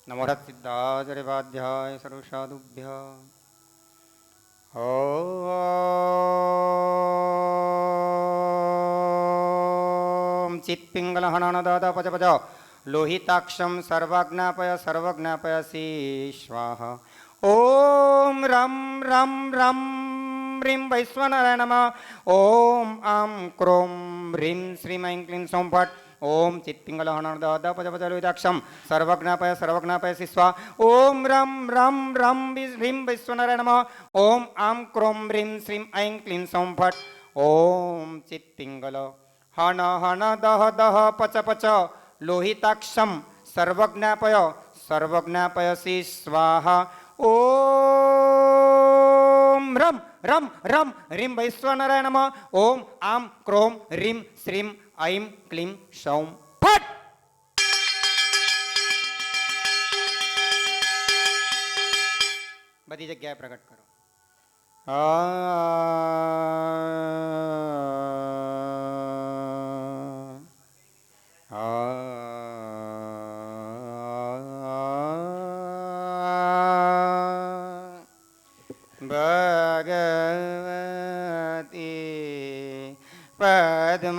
नमो सिद्धाचर्यवाध्याय सर्वसाधुभ्य ॐ चित्पिङ्गलहननदादा पच पच लोहिताक्षं सर्वज्ञापय सर्वज्ञापयसि स्वाहा ॐ रं रं रं ह्रीं वैश्वनाराय नमः ॐ आं क्रों ह्रीं श्रीं ऐं क्लीं सौं फट् ओम चित्पिंगलहनदादा पच पच लोहिताक्षं सर्वज्ञापय सर्वज्ञापयसि स्वाहा ओम रं रं रं ह्रीं वैश्वनाराय नमः ओम आं क्रों ह्रीं श्रीं ऐं क्लीं सौं फट् ओम चित्पिंगल हन हन दह दह पच पच लोहिताक्षं सर्वज्ञापय सर्वज्ञापयसि स्वाहा ओम रं रं रं ह्रीं वैश्वनाराय नमः ओम आं क्रों ह्रीं श्रीं ऐं क्लीं सौं फट् बधी जग्याए प्रकट करो भगवती पद्मावती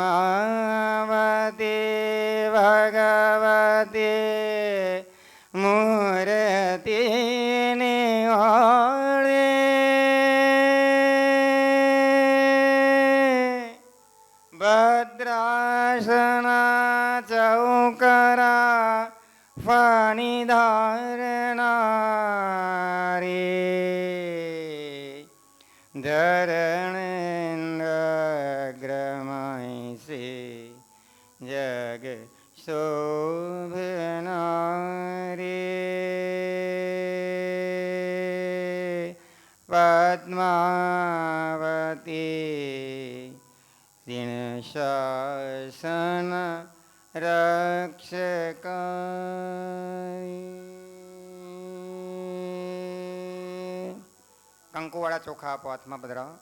भगवती मूर्ति निवाणे भद्रासना चौकरा फणिधारणारी धरणेन्द्रग्रमयसी जग शोभनारी पद्मावती दीनशासन रक्षकारी કંકુવાળા ચોખા આપો હાથમાં પધરાવો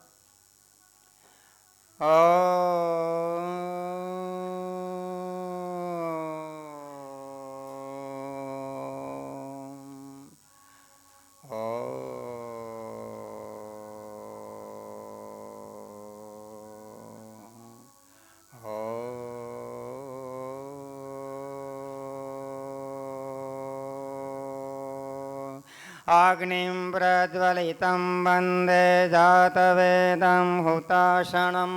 अग्निं प्रज्वलितं वन्दे जातवेदं हुताशनं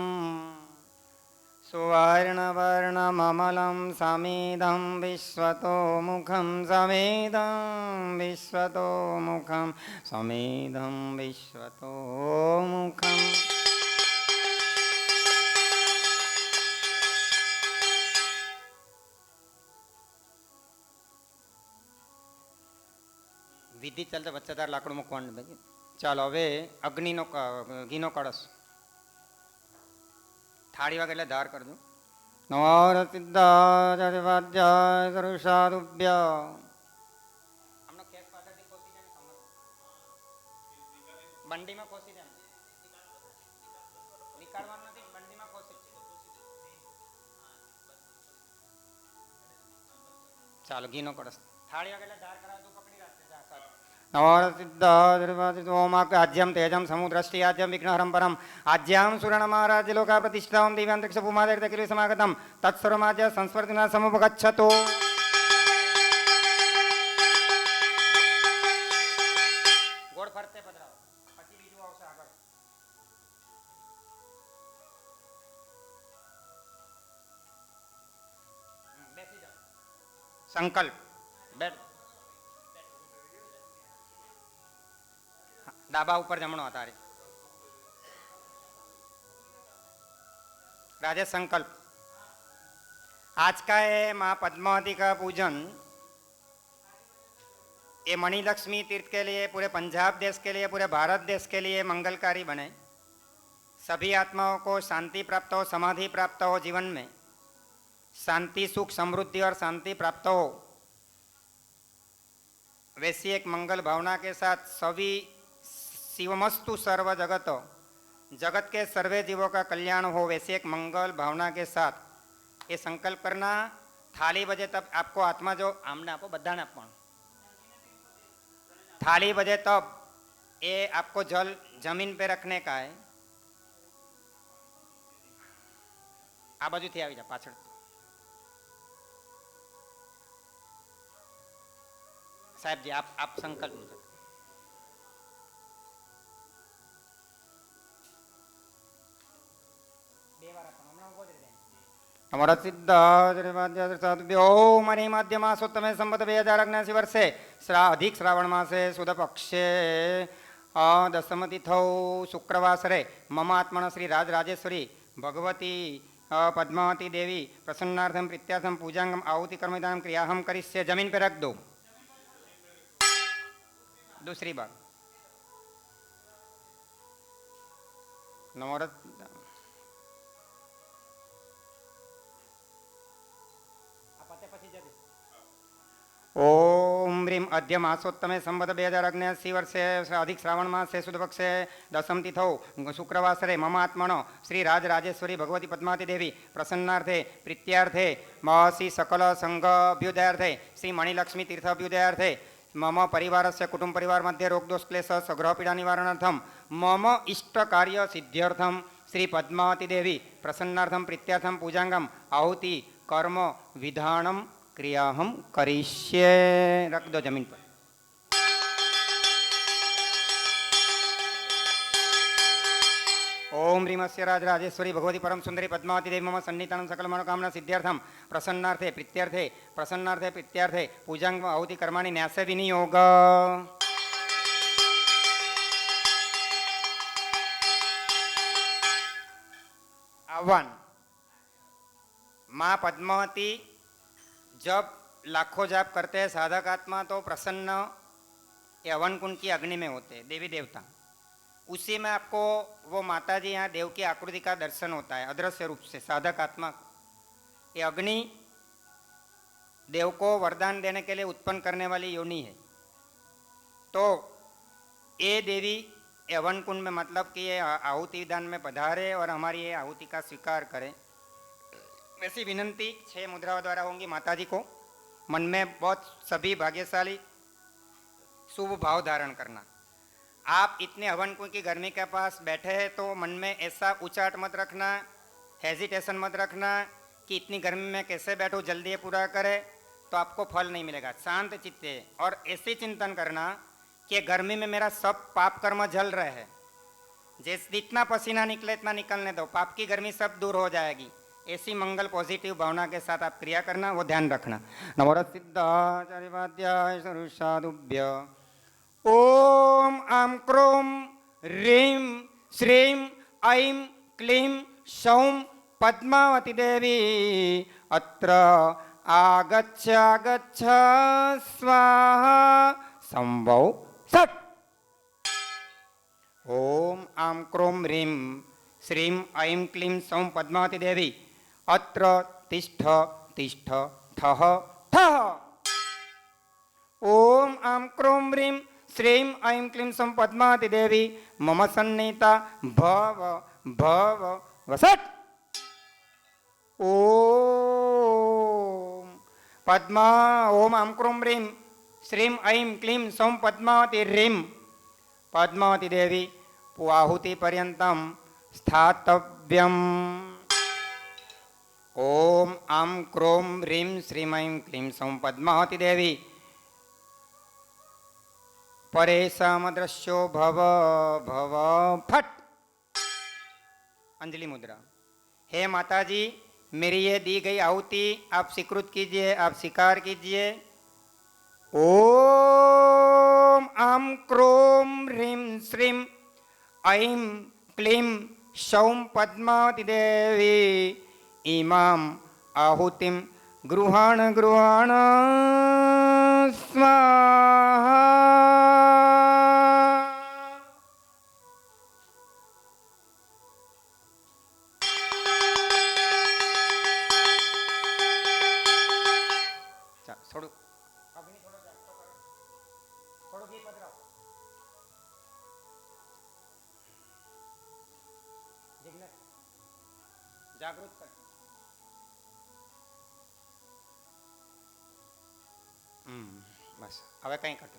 सुवर्णवर्णममलं समेदं विश्वतोमुखं समेदं विश्वतोमुखं समेदं विश्वतोमुखम् વિધિ ચાલતા વચ્ચેદાર લાકડું મૂકવાનું ભાઈ ચાલો હવે અગ્નિનો ઘીનો કળશ થાળી વાગે એટલે ધાર કરજો નવાર સિદ્ધાચાર્યવાધ્યાય સર્વસાધુભ્ય આમનો કેસ પાછળથી ખોસી જાય ને બંડીમાં ખોસી જાય નીકાળવાનું નથી બંડીમાં ખોસી ચાલો ઘીનો કળશ થાળી વાગે એટલે ધાર કરાવતું आज्यम तेजम समुद्रष्टि आज्यम विघ्नहरम परम आज्याम सुरणमाराज्य लोका प्रतिष्ठां दिव्यांतरिक्ष भूमादेव समागतम तत्सर्वमाज्य संस्पर्तिना समुपगच्छतो गोड़ फरते पधराओ પછી બીજું આવશે આગળ બેસી જાઓ સંકલ્પ બેઠ डाबा ऊपर जमणो अतारे राजेश संकल्प आज का है माँ पद्मावती का पूजन ये मणि लक्ष्मी तीर्थ के लिए पूरे पंजाब देश के लिए पूरे भारत देश के लिए मंगलकारी बने सभी आत्माओं को शांति प्राप्त हो समाधि प्राप्त हो जीवन में शांति सुख समृद्धि और शांति प्राप्त हो वैसी एक मंगल भावना के साथ सभी शिवमस्तु सर्व जगत जगत के सर्वे जीवों का कल्याण हो वैसे एक मंगल भावना के साथ ये संकल्प करना थाली बजे तब आपको आत्मा जो आमने आपो बधाने आपवानुं थाली बजे तब ये आपको जल जमीन पे रखने का है। आ बाजू थी આવી જા પાછળ। साहेब जी आप संकल्प मुझे हमारा सिद्धार्थ ओम हरि मध्यमासोत्तमे संवत 2079 वर्षे अधिक श्रावण मासे सुद पक्षे दशम तिथौ शुक्रवासरे मम आत्मन श्री राजराजेश्वरी भगवती पद्मावती देवी प्रसन्नार्थम प्रीत्यार्थम पूजांगम आहुति कर्मदान क्रियाहम करिष्ये। जमीन पे रख दो। दूसरी बार नवरत ओम ह्रीम अद्य मासोत्तमे संवत 2079 वर्षे अधिक श्रावण मासे शुद्ध पक्षे दशम तिथौ शुक्रवासरे मम आत्मनो श्री राजराजेश्वरी भगवती पद्मावती देवी प्रसन्नार्थे प्रीत्यार्थे महर्षि सकल संघाभ्युदयार्थे श्री मणिलक्ष्मी तीर्थाभ्युदयार्थे मम परिवारस्य कुटुंब परिवार मध्ये रोग दोष क्लेश सग्रह पीड़ा निवारणार्थम मम इष्ट कार्य सिद्ध्यर्थम श्री पद्मावती देवी प्रसन्नार्थम प्रीत्यार्थम पूजांगम आहुति कर्म विधानम क्रिया हम करिष्ये। रख दो जमीन पर। ओम ह्रीमस्य राजराजेश्वरी भगवती परम सुंदरी पद्मावती देवी मम सन्निधानं सकल मनोकामना सिद्ध्यर्थम प्रसन्नार्थे प्रीत्यार्थे पूजांग आहुति कर्माणि न्यास विनियोग। आह्वान माँ पद्मावती जब लाखों जाप करते हैं साधक आत्मा तो प्रसन्न यवन कुंड की अग्नि में होते हैं देवी देवता। उसी में आपको वो माता जी यहाँ देव की आकृति का दर्शन होता है अदृश्य रूप से साधक आत्मा। ये अग्नि देव को वरदान देने के लिए उत्पन्न करने वाली योनि है। तो ये देवी यवन कुंड में मतलब कि ये आहुति दान में पधारे और हमारी ये आहुति का स्वीकार करें। वैसी विनंती 6 मुद्राओं द्वारा होंगी। माता जी को मन में बहुत सभी भाग्यशाली शुभ भाव धारण करना। आप इतने हवन कुंड की गर्मी के पास बैठे हैं तो मन में ऐसा उचाट मत रखना, हेजिटेशन मत रखना कि इतनी गर्मी में कैसे बैठो, जल्दी पूरा करे, तो आपको फल नहीं मिलेगा। शांत चित्ते और ऐसे चिंतन करना कि गर्मी में मेरा सब पाप कर्म जल रहे हैं, जैसे जितना पसीना निकले इतना निकलने दो, पाप की गर्मी सब दूर हो जाएगी। ऐसी मंगल पॉजिटिव भावना के साथ आप क्रिया करना, वो ध्यान रखना। नवरत सिद्धाचार्यवाद्याय साधुभ्य ओम आम क्रोम ह्रीं श्रीं ऐं क्लीं सौं पद्मावती देवी अत्र आगच्छ आगच्छ स्वाहा संभव सत्। ओम आम क्रोम ह्रीं श्रीं ऐं क्लीं सौं पद्मावती देवी अत्र तिष्ठ तिष्ठ ठः ठः। ओम आम क्रोम ह्रीं श्रीं ऐं क्लीं सौं पद्मावती देवी मम सन्निहिता भव भव वसत्। ओम पद्मा ओम आम क्रोम ह्रीं श्रीं ऐं क्लीं सौं पद्मावती ह्रीं पद्मावती देवी आहुति पर्यन्तं स्थातव्यम्। ओम आम क्रोम ह्रीं श्रीं ऐं क्लीं सौं पद्मावती देवी परेशामदृश्यो भव भव फट। अंजलि मुद्रा। हे माता जी, मेरी ये दी गई आहुति आप स्वीकृत कीजिए, आप स्वीकार कीजिए। ओम आम क्रोम ह्रीं श्रीं ऐं क्लीं सौं पद्मावती देवी इमाम आहुतिम गृहाण गृहाण स्वाहा। जागृत कर। बस हवे कहीं करते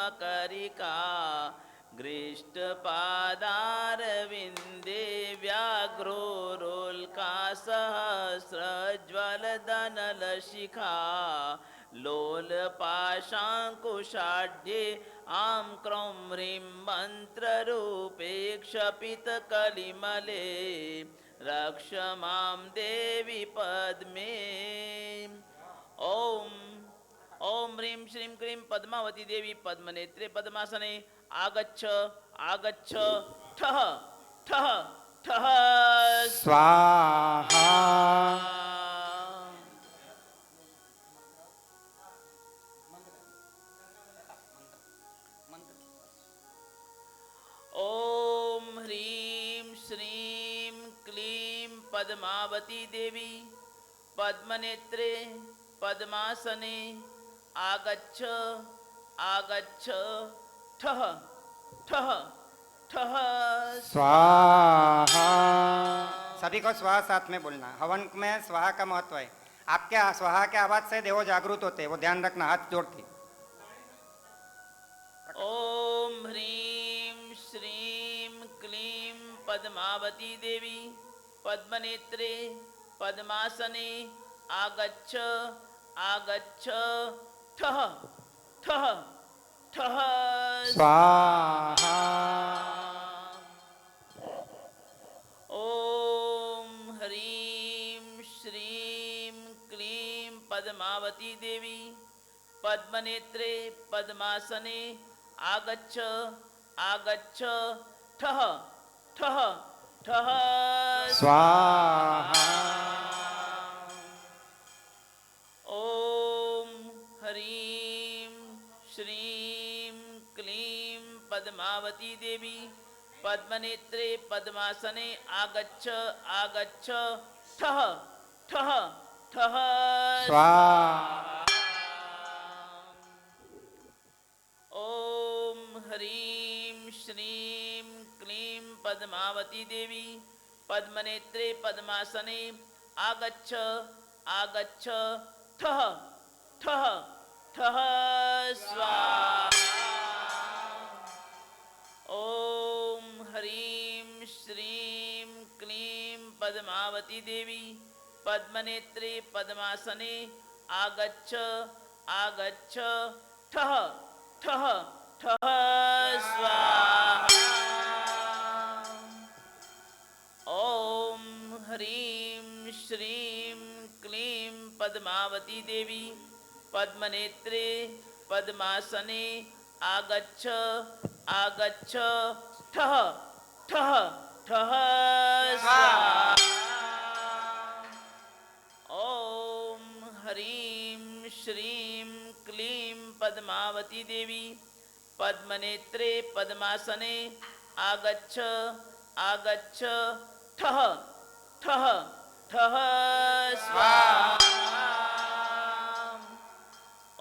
मकरिका गृष्टपादारविन्दे व्याघ्रोरुल्कासहस्रज्वलदनलशिखा लोलपाशाङ्कुशाढ्ये आं क्रौं ह्रीं मन्त्ररूपे क्षपितकलिमले रक्ष मां देवी पद्मे ॐ ह्रीं श्रीं क्लीं पद्मावती देवी पद्मनेत्रे पद्मासने आगच्छ आगच्छ ठः ठः ठः स्वाहा ॐ ह्रीं श्रीं क्लीं पद्मावती देवी पद्मनेत्रे पद्मासने आगच्छ आगच्छ ठः ठः ठः स्वाहा। सभी को स्वाहा साथ में बोलना। हवन में स्वाहा का महत्व है। आपके स्वाहा के आवाज से देवो जागृत होते हैं, वो ध्यान रखना हाथ जोड़ के। ॐ ह्रीं श्रीं क्लीं पद्मावती देवी पद्मनेत्रे पद्मासने आगच्छ आगच्छ ठः ठः ठः स्वाहा। ॐ ह्रीं श्रीं क्लीं पद्मावती देवी पद्मनेत्रे पद्मासने आगच्छ आगच्छ ठः ठः ठः स्वाहा। ॐ ह्रीं श्रीं क्लीं पद्मावती देवी पद्मनेत्रे पद्मासने आगच्छ आगच्छ ठः ठः ठः स्वाहा। ॐ ह्रीं श्रीं क्लीं पद्मावती देवी पद्मनेत्रे पद्मासने आगच्छ आगच्छ ठः ठः ठः स्वाहा। ॐ ह्रीं श्रीं क्लीं पद्मावती देवी पद्मनेत्रे पद्मासने आगच्छ आगच्छ ठः ठः ठः स्वाहा। ॐ ह्रीं श्रीं क्लीं पद्मावती देवी पद्मनेत्रे पद्मासने आगच्छ आगच्छ ठः ठः ठः स्वाहा। ॐ ह्रीं श्रीं क्लीं पद्मावती देवी पद्मनेत्रे पद्मासने आगच्छ आगच्छ ठः ठः ठः स्वाहा।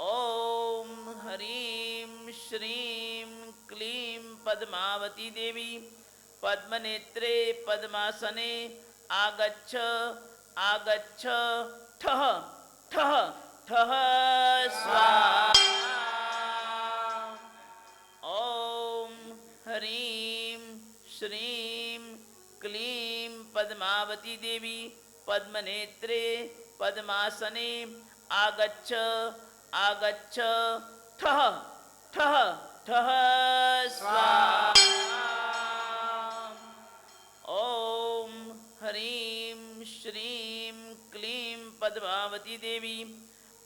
ॐ ह्रीं श्रीं क्लीं पद्मावती देवी पद्मनेत्रे पद्मासने आगच्छ आगच्छ ठः ठः ठः स्वाहा। ॐ ह्रीं श्रीं क्लीं पद्मावती देवी पद्मनेत्रे पद्मासने आगच्छ आगच्छ ठः ठः ठः स्वाहा। ॐ ह्रीं श्रीं क्लीं पद्मावती देवी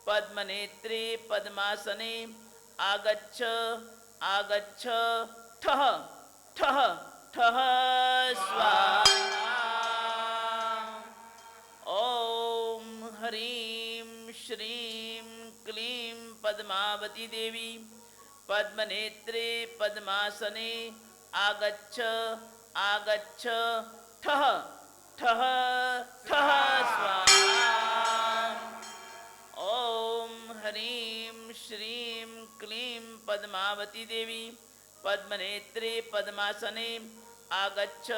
पद्मनेत्रे पद्मासने आगच्छ आगच्छ ठः ठः ठः स्वाहा। ॐ ह्रीं श्रीं क्लीं पद्मावती देवी पद्मनेत्रे पद्मासने आगच्छ आगच्छ ठः ठः ठः स्वाहा। ॐ ह्रीं श्रीं क्लीं पद्मावती देवी पद्मनेत्रे पद्मासने आगच्छ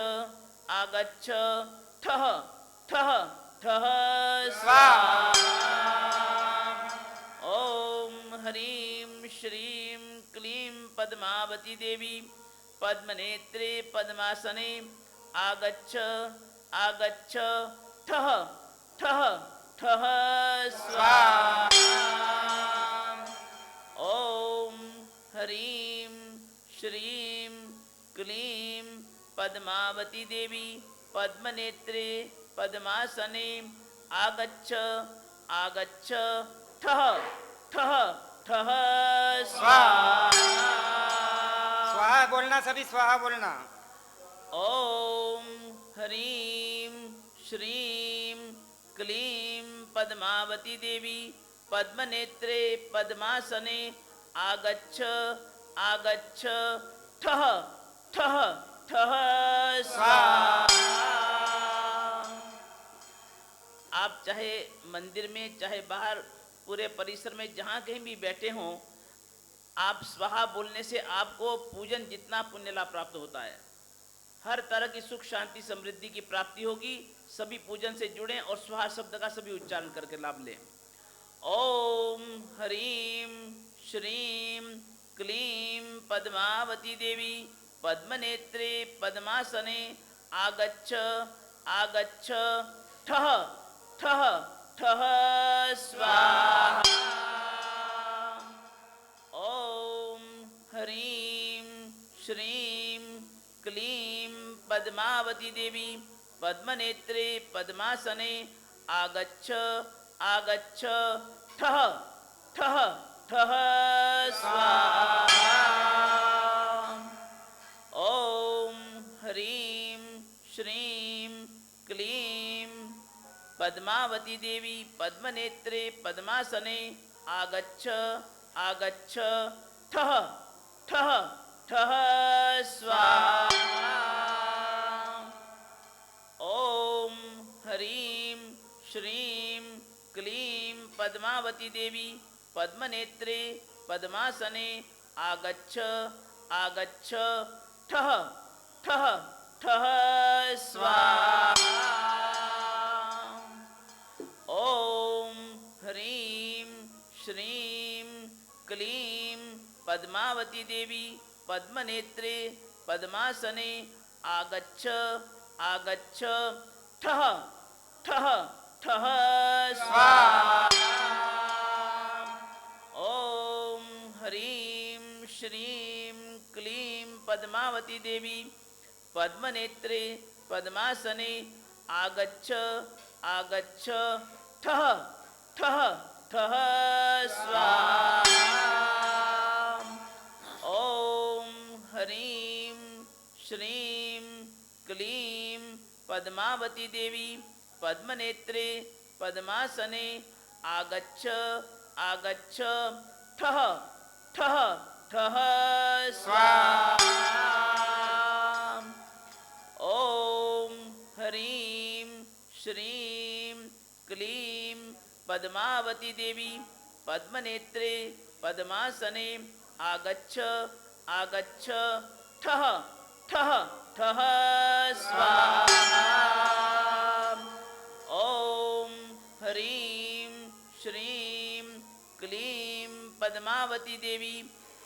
आगच्छ ठः ठः ठः स्वाहा। ॐ ह्रीं श्रीं क्लीं पद्मावती देवी पद्मनेत्रे पद्मासने आगच्छ आगच्छ ठः ठः ठः स्वाहा। ॐ ह्रीं श्रीं क्लीं पद्मावती देवी पद्मनेत्रे पद्मासने आगच्छ आगच्छ ठः ठः ठः स्वाहा। स्वाहा बोलना, सभी स्वाहा बोलना। ॐ ह्रीं श्रीं क्लीं पद्मावती देवी पद्मनेत्रे पद्मासने आगच्छ आगच्छ ठः ठः ठः स्वाहा। आप चाहे मंदिर में चाहे बाहर पूरे परिसर में जहाँ कहीं भी बैठे हों, आप स्वाहा बोलने से आपको पूजन जितना पुण्य लाभ प्राप्त होता है, हर तरह की सुख शांति समृद्धि की प्राप्ति होगी। सभी पूजन से जुड़ें और स्वाहा शब्द का सभी उच्चारण करके लाभ लें। ओम ह्रीं श्रीं क्लीं पद्मावती देवी पद्मनेत्रे पद्मासने आगच्छ आगच्छ ठः ठः ठः स्वाहा। ॐ ह्रीं श्रीं क्लीं पद्मावती देवी पद्मनेत्रे पद्मासने आगच्छ आगच्छ ठः ठः ठः स्वाहा। ॐ ह्रीं श्रीं क्लीं पद्मावती देवी पद्मनेत्रे पद्मासने आगच्छ आगच्छ ठः ठः ठः स्वाहा। ॐ ह्रीं श्रीं क्लीं पद्मावती देवी पद्मनेत्रे पद्मासने आगच्छ आगच्छ ठः ठः ठः स्वाहा। ॐ ह्रीं श्रीं क्लीं पद्मावती देवी पद्मनेत्रे पद्मासने आगच्छ आगच्छ ठः ठः ठः स्वाहा। ॐ ह्रीं श्रीं क्लीं पद्मावती देवी पद्मनेत्रे पद्मासने आगच्छ आगच्छ ठः ठः ठः स्वाहा। ॐ ह्रीं श्रीं क्लीं पद्मावती देवी पद्मनेत्रे पद्मासने आगच्छ आगच्छ ठः ठः ठः स्वाहा। ॐ ह्रीं श्रीं क्लीं पद्मावती देवी पद्मनेत्रे पद्मासने आगच्छ आगच्छ ठः ठः ठः स्वाहा। ॐ ह्रीं श्रीं क्लीं पद्मावती देवी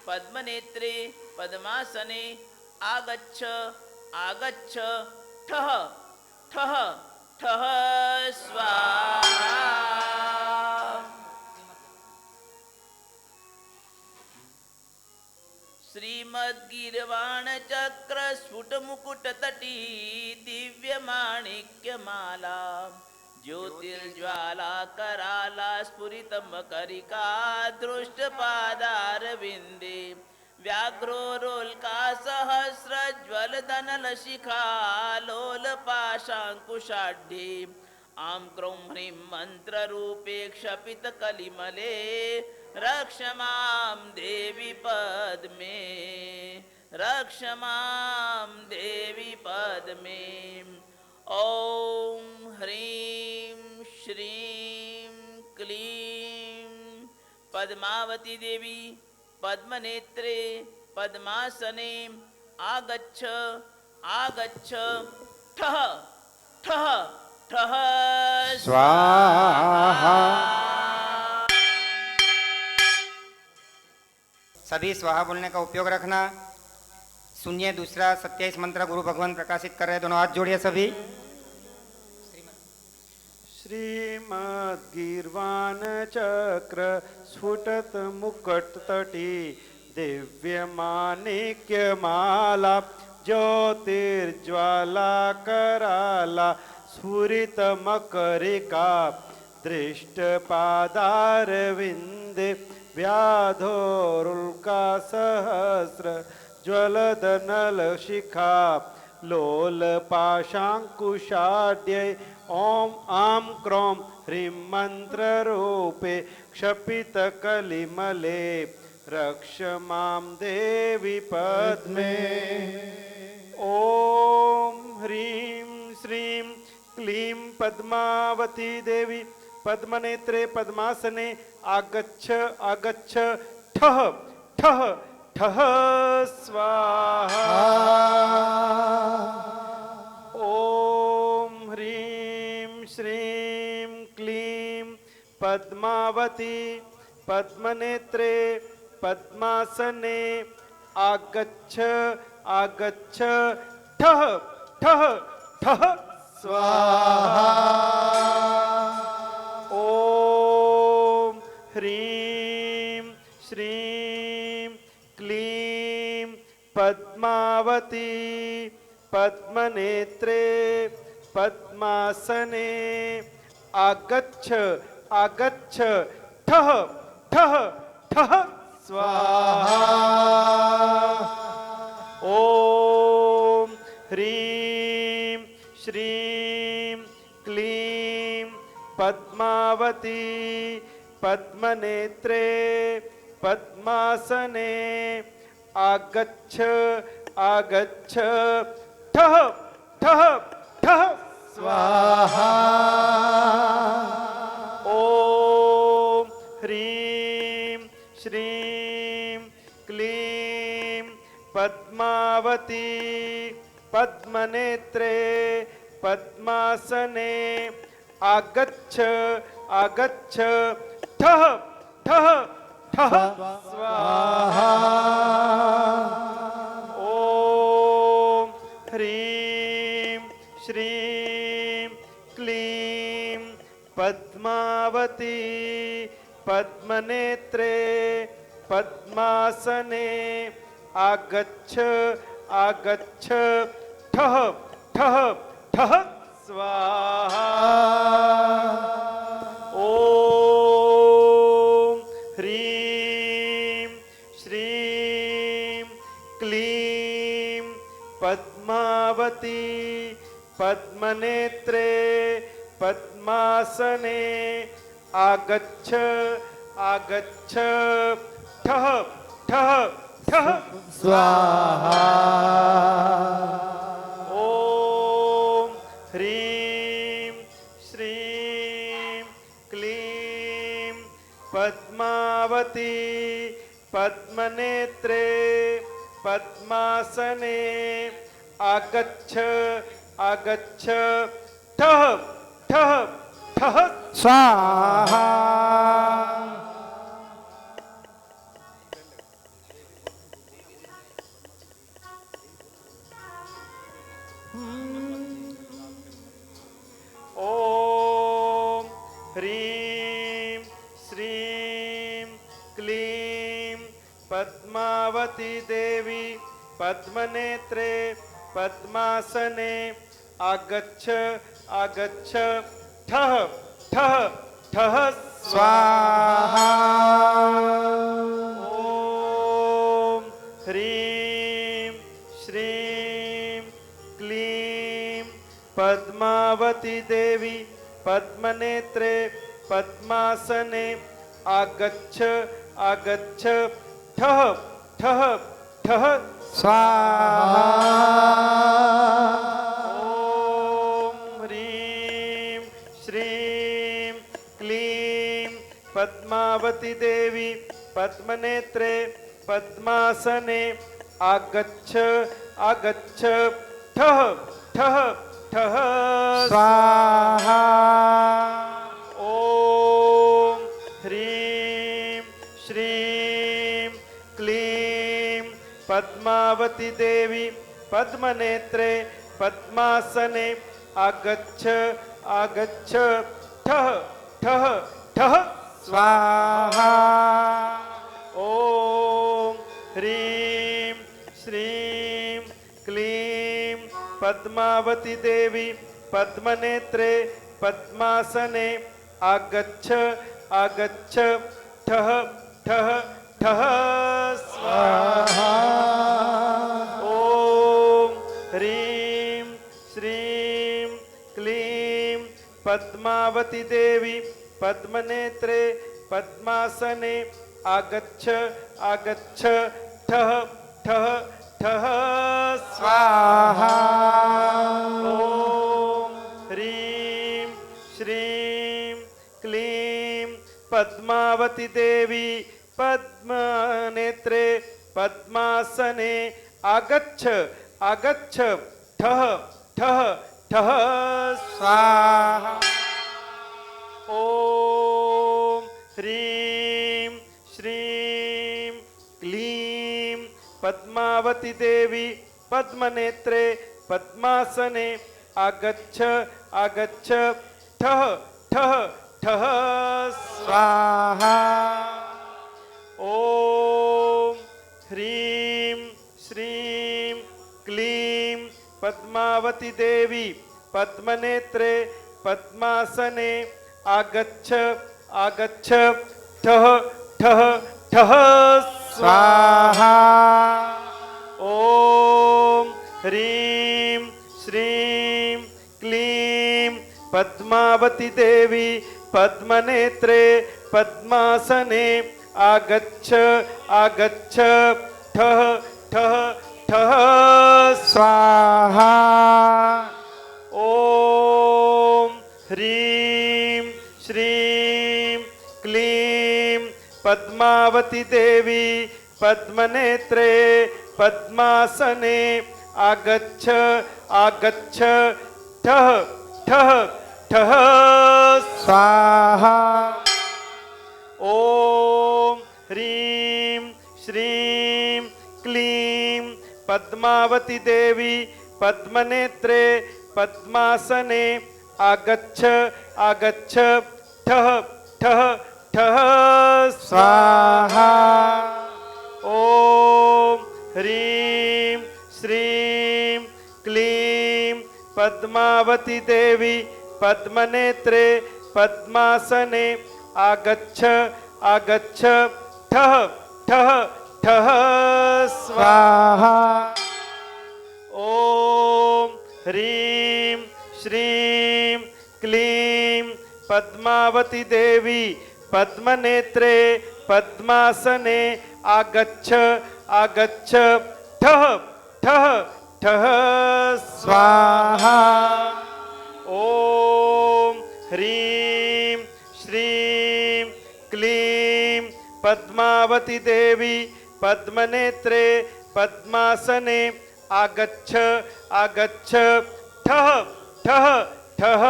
पद्मनेत्रे पद्मासने आगच्छ आगच्छ ठः ठः ठः स्वाहा। श्रीमद्गीर्वाण चक्र स्फुट मुकुट तटी दिव्य माणिक्यमाला ज्योतिर्ज्वाला कराला स्फुरित मकरिका दृष्ट पादार विंदे व्याघ्रो रोल्का सहस्र ज्वल दनल शिखा लोल पाशांकुशाढ्ये आं क्रौं ह्रीं मंत्र रूपे क्षपित कलिमले रक्ष मां देवी पद्मे रक्ष मां देवी पद्मे। ॐ ह्रीं श्रीं क्लीं पद्मावती देवी पद्मनेत्रे पद्मासने आगच्छ आगच्छ ठः ठः ठः स्वाहा। सभी स्वाहा बोलने का उपयोग रखना। सुनिए दूसरा 27 मंत्र गुरु भगवान प्रकाशित कर रहे हैं, दोनों हाथ जोड़िए सभी। श्रीमद्गीर्वाण चक्र स्फुटत मुकुट तटी दिव्य माणिक्य माला ज्योतिर्ज्वाला कराला स्फुरित मकरिका दृष्ट पादारविंदे व्याधोरुल्का सहस्र ज्वलदनल शिखा लोल पाशांकुशाढ्य ओम आम क्रोम ह्रीं मंत्र रूपे क्षपित कलिमले रक्ष मां देवी पद्मे। ओम ह्रीं श्रीं क्लीं पद्मावती देवी पद्मनेत्रे पद्मासने आगच्छ आगच्छ ठः ठः ठः स्वाहा। ओम ह्रीं श्रीं क्लीं पद्मावती पद्मनेत्रे पद्मासने आगच्छ आगच्छ ठः ठः ठः स्वाहा। ओम ह्रीं श्रीं क्लीं पद्मावती पद्मनेत्रे पद्मासने आगच्छ आगच्छ ठः ठः ठः स्वाहा। ओम ह्रीं श्रीं क्लीं पद्मावती पद्मनेत्रे पद्मासने आगच्छ आगच्छ ठः ठः ठः स्वाहा। ओम ह्रीं श्रीं क्लीं पद्मावती पद्मनेत्रे पद्मासने आगच्छ आगच्छ ठः ठः ठः स्वाहा। ओम ह्रीं श्रीं क्लीं पद्मावती पद्मनेत्रे पद्मासने आगच्छ आगच्छ ठः ठः ठः स्वाहा। ओम ह्रीं श्रीं क्लीं पद्मावती पद्मनेत्रे पद्मासने आगच्छ आगच्छ ठः ठः ठः स्वाहा। ओम ह्रीं श्रीं क्लीं पद्मावती पद्मनेत्रे पद्मासने आगच्छ आगच्छ ठः ठः ठः स्वाहा। ओम ह्रीं श्रीं क्लीं पद्मावती देवी पद्मनेत्रे पद्मासने आगच्छ आगच्छ ठः ठः ठः स्वाहा। ओम ह्रीं श्रीं क्लीं पद्मावती देवी पद्मनेत्रे पद्मासने आगच्छ आगच्छ ठः ठः ठः स्वाहा। ओम ह्रीं श्रीं क्लीं पद्मावती देवी पद्मनेत्रे पद्मासने आगच्छ आगच्छ ठः ठः ठः स्वाहा। ओम ह्रीं श्रीं क्लीं पद्मावती देवी पद्मनेत्रे पद्मासने आगच्छ आगच्छ ठः ठः ठः स्वाहा ॐ ह्रीं श्रीं क्लीं पद्मावती देवी पद्मनेत्रे पद्मासने आगच्छ आगच्छ ठः ठः ठः स्वाहा ॐ ह्रीं श्रीं क्लीं पद्मावती देवी पद्मनेत्रे पद्मासने आगच्छ आगच्छ ठः ठः ठः स्वाहा ॐ ह्रीं श्रीं क्लीं पद्मावती देवी पद्मनेत्रे पद्मासने आगच्छ आगच्छ ठः ठः ठः स्वाहा ॐ ह्रीं श्रीं क्लीं पद्मावती देवी पद्मनेत्रे पद्मासने आगच्छ आगच्छ ठः ठः ठः स्वाहा ॐ ह्रीं श्रीं क्लीं पद्मावती देवी पद्मनेत्रे पद्मासने आगच्छ आगच्छ ठः ठः ठः स्वाहा ॐ ह्रीं श्रीं क्लीं पद्मावती देवी पद्मनेत्रे पद्मासने आगच्छ आगच्छ ठः ठः ठः स्वाहा ॐ ह्रीं श्रीं क्लीं पद्मावती देवी पद्मनेत्रे पद्मासने आगच्छ आगच्छ ठः ठः ठः स्वाहा ॐ ह्रीं श्रीं क्लीं पद्मावती देवी पद्मनेत्रे पद्मासने आगच्छ आगच्छ ठः ठः ठः स्वाहा ॐ ह्रीं श्रीं क्लीं पद्मावती देवी पद्मनेत्रे पद्मासने आगच्छ आगच्छ ठः ठः ठः स्वाहा ॐ ह्रीं श्रीं क्लीं पद्मावती देवी पद्मनेत्रे पद्मासने आगच्छ आगच्छ ठः ठः ठः स्वाहा ॐ ह्रीं श्रीं क्लीं पद्मावती देवी पद्मनेत्रे पद्मासने आगच्छ आगच्छ ठः ठः ठः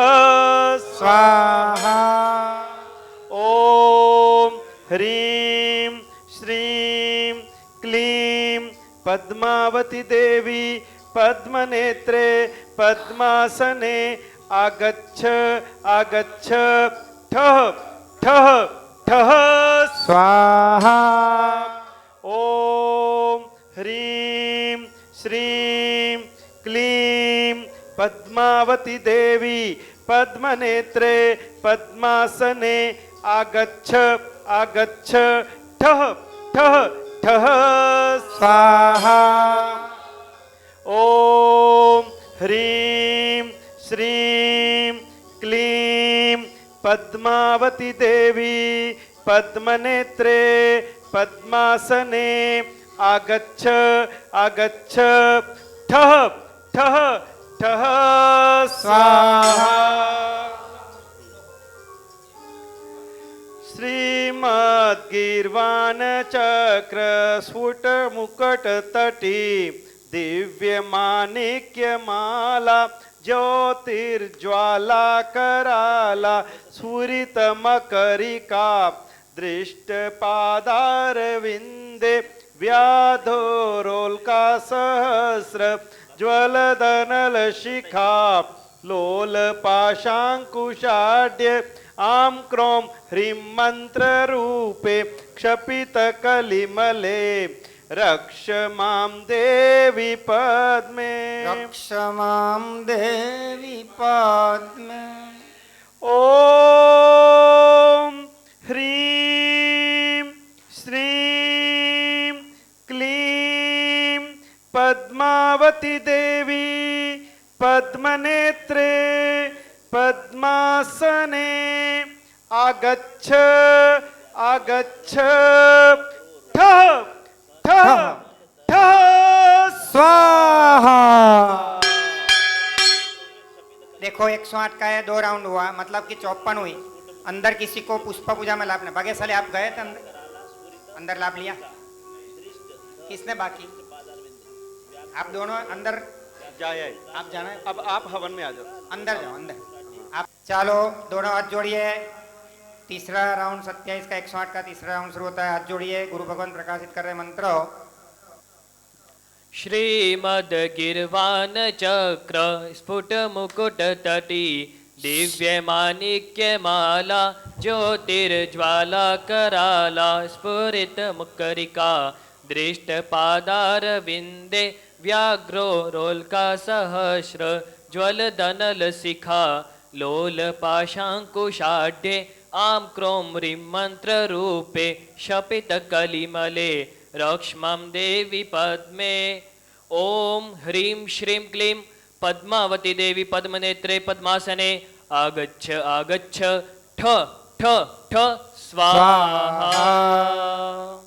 स्वाहा ॐ ह्रीं श्रीं क्लीं पद्मावती देवी पद्मनेत्रे पद्मासने आगच्छ आगच्छ ठः ठः ठः स्वाहा ॐ ह्रीं श्रीं क्लीं पद्मावती देवी पद्मनेत्रे पद्मासने आगच्छ आगच्छ ठः ठः ठः स्वाहा ॐ ह्रीं श्रीं क्लीं पद्मावती देवी पद्मनेत्रे पद्मासने आगच्छ आगच्छ ठः ठः ठः स्वाहा श्रीमद्गीर्वाण चक्र स्फुट मुकुट तटी दिव्य माणिक्यमाला ज्योतिर्ज्वाला कराला स्फुरित मकरिका दृष्ट पादारविंदे व्याधोरोल्का सहस्र ज्वलदनल शिखा लोल पाशांकुशाढ्य आं क्रों ह्रीं मंत्र रूपे क्षपित कलिमले रक्ष मां देवी पद्मे रक्ष मां देवी पद्मे। ॐ ह्रीं श्रीं क्लीं पद्मावती देवी पद्मनेत्रे पद्मासने आगच्छ आगच्छ ठः ठः ठः स्वाहा। देखो 108 का है, 2 राउंड हुआ, मतलब कि 54 हुई। अंदर किसी को पुष्प पूजा में लाभ नहीं। भाग्यशाली आप गए थे अंदर, अंदर लाभ लिया किसने? बाकी आप दोनों अंदर जाए। आप जाना है? अब आप हवन में आ जाओ। अंदर जाओ, अंदर आप चलो। दोनों हाथ जोड़िए। तीसरा राउंड 27 का 108 का तीसरा राउंड शुरू होता है। हाथ जोड़िए। गुरु भगवान प्रकाशित कर रहे मंत्र। श्रीमद् गिर्वाण चक्र स्फुट मुकुट तटी दिव्य माणिक्य माला ज्योतिर्ज्वाला कराला स्फुरित मुकरिका दृष्ट पादार विंदे व्याघ्रो रोल्का सहस्र ज्वलदनल शिखा लोल पाशांकुशाढ्ये आं क्रों ह्रीं मंत्र रूपे शपित कलिमले रक्ष्मं देवी पद्मे। ओम ह्रीं श्रीं क्लीं पद्मावती देवी पद्मनेत्रे पद्मासने आगच्छ आगच्छ ठ ठ ठ स्वाहा।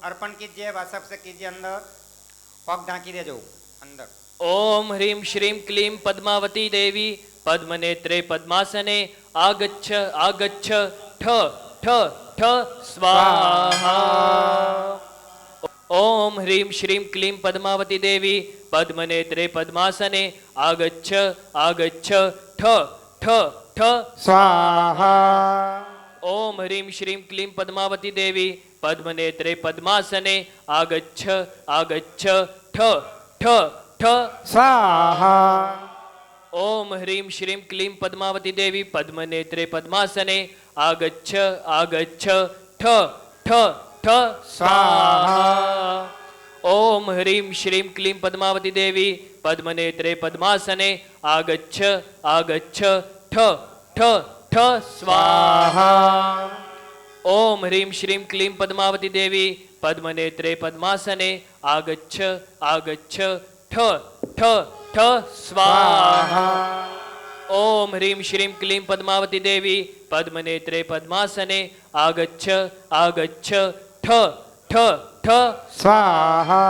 अर्पण कीजिए, वासप से कीजिए अंदर, पग ढांकी दे जो अंदर। ओम ह्रीं श्रीं क्लीं पद्मावती देवी पद्मनेत्रे पद्मासने आगच्छ आगच्छ ठ ठ ठ स्वाहा। ओम ह्रीं श्रीं क्लीं पद्मावती देवी पद्मनेत्रे पद्मासने आगच्छ आगच्छ ठ ठ ठ स्वाहा। ओम ह्रीं श्रीं क्लीं पद्मावती देवी पद्मनेत्रे पद्मासने आगच्छ आगच्छ ठ ठ ठ स्वाहा। ओम ह्रीं श्रीं क्लीं पद्मावती देवी पद्मनेत्रे पद्मासने आगच्छ आगच्छ ठ ठ ठ स्वाहा। ओम ह्रीं श्रीं क्लीं पद्मावती देवी पद्मनेत्रे पद्मासने आगच्छ आगच्छ ठ ठ ठ स्वाहा। ओम ह्रीं श्रीं क्लीं पद्मावती देवी पद्मनेत्रे पद्मासने आगच्छ आगच्छ ठ ठ ठ स्वाहा। ओम ह्रीं श्रीं क्लीं पद्मावती देवी पद्मनेत्रे पद्मासने आगच्छ आगच्छ ठ ठ ठ स्वाहा।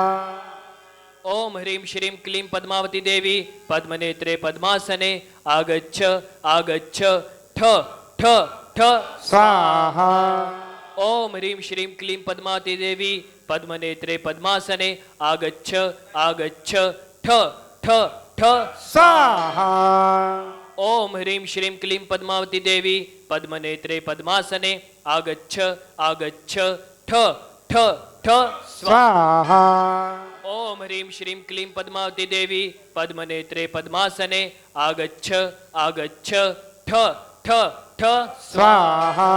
ओम ह्रीं श्रीं क्लीं पद्मावती देवी पद्मनेत्रे पद्मासने आगच्छ आगच्छ ठ ठ ठ स्वाहा। ओम ह्रीं श्रीं क्लीं पद्मावती देवी पद्मनेत्रे पद्मासने आगच्छ आगच्छ ठ ठ ठ स्वाहा। ओम ह्रीं श्रीं क्लीं पद्मावती देवी पद्मनेत्रे पद्मासने आगच्छ आगच्छ ठ ठ ठ स्वाहा। ओम ह्रीं श्रीं क्लीं पद्मावती देवी पद्मनेत्रे पद्मासने आगच्छ आगच्छ ठ ठ ठ स्वाहा।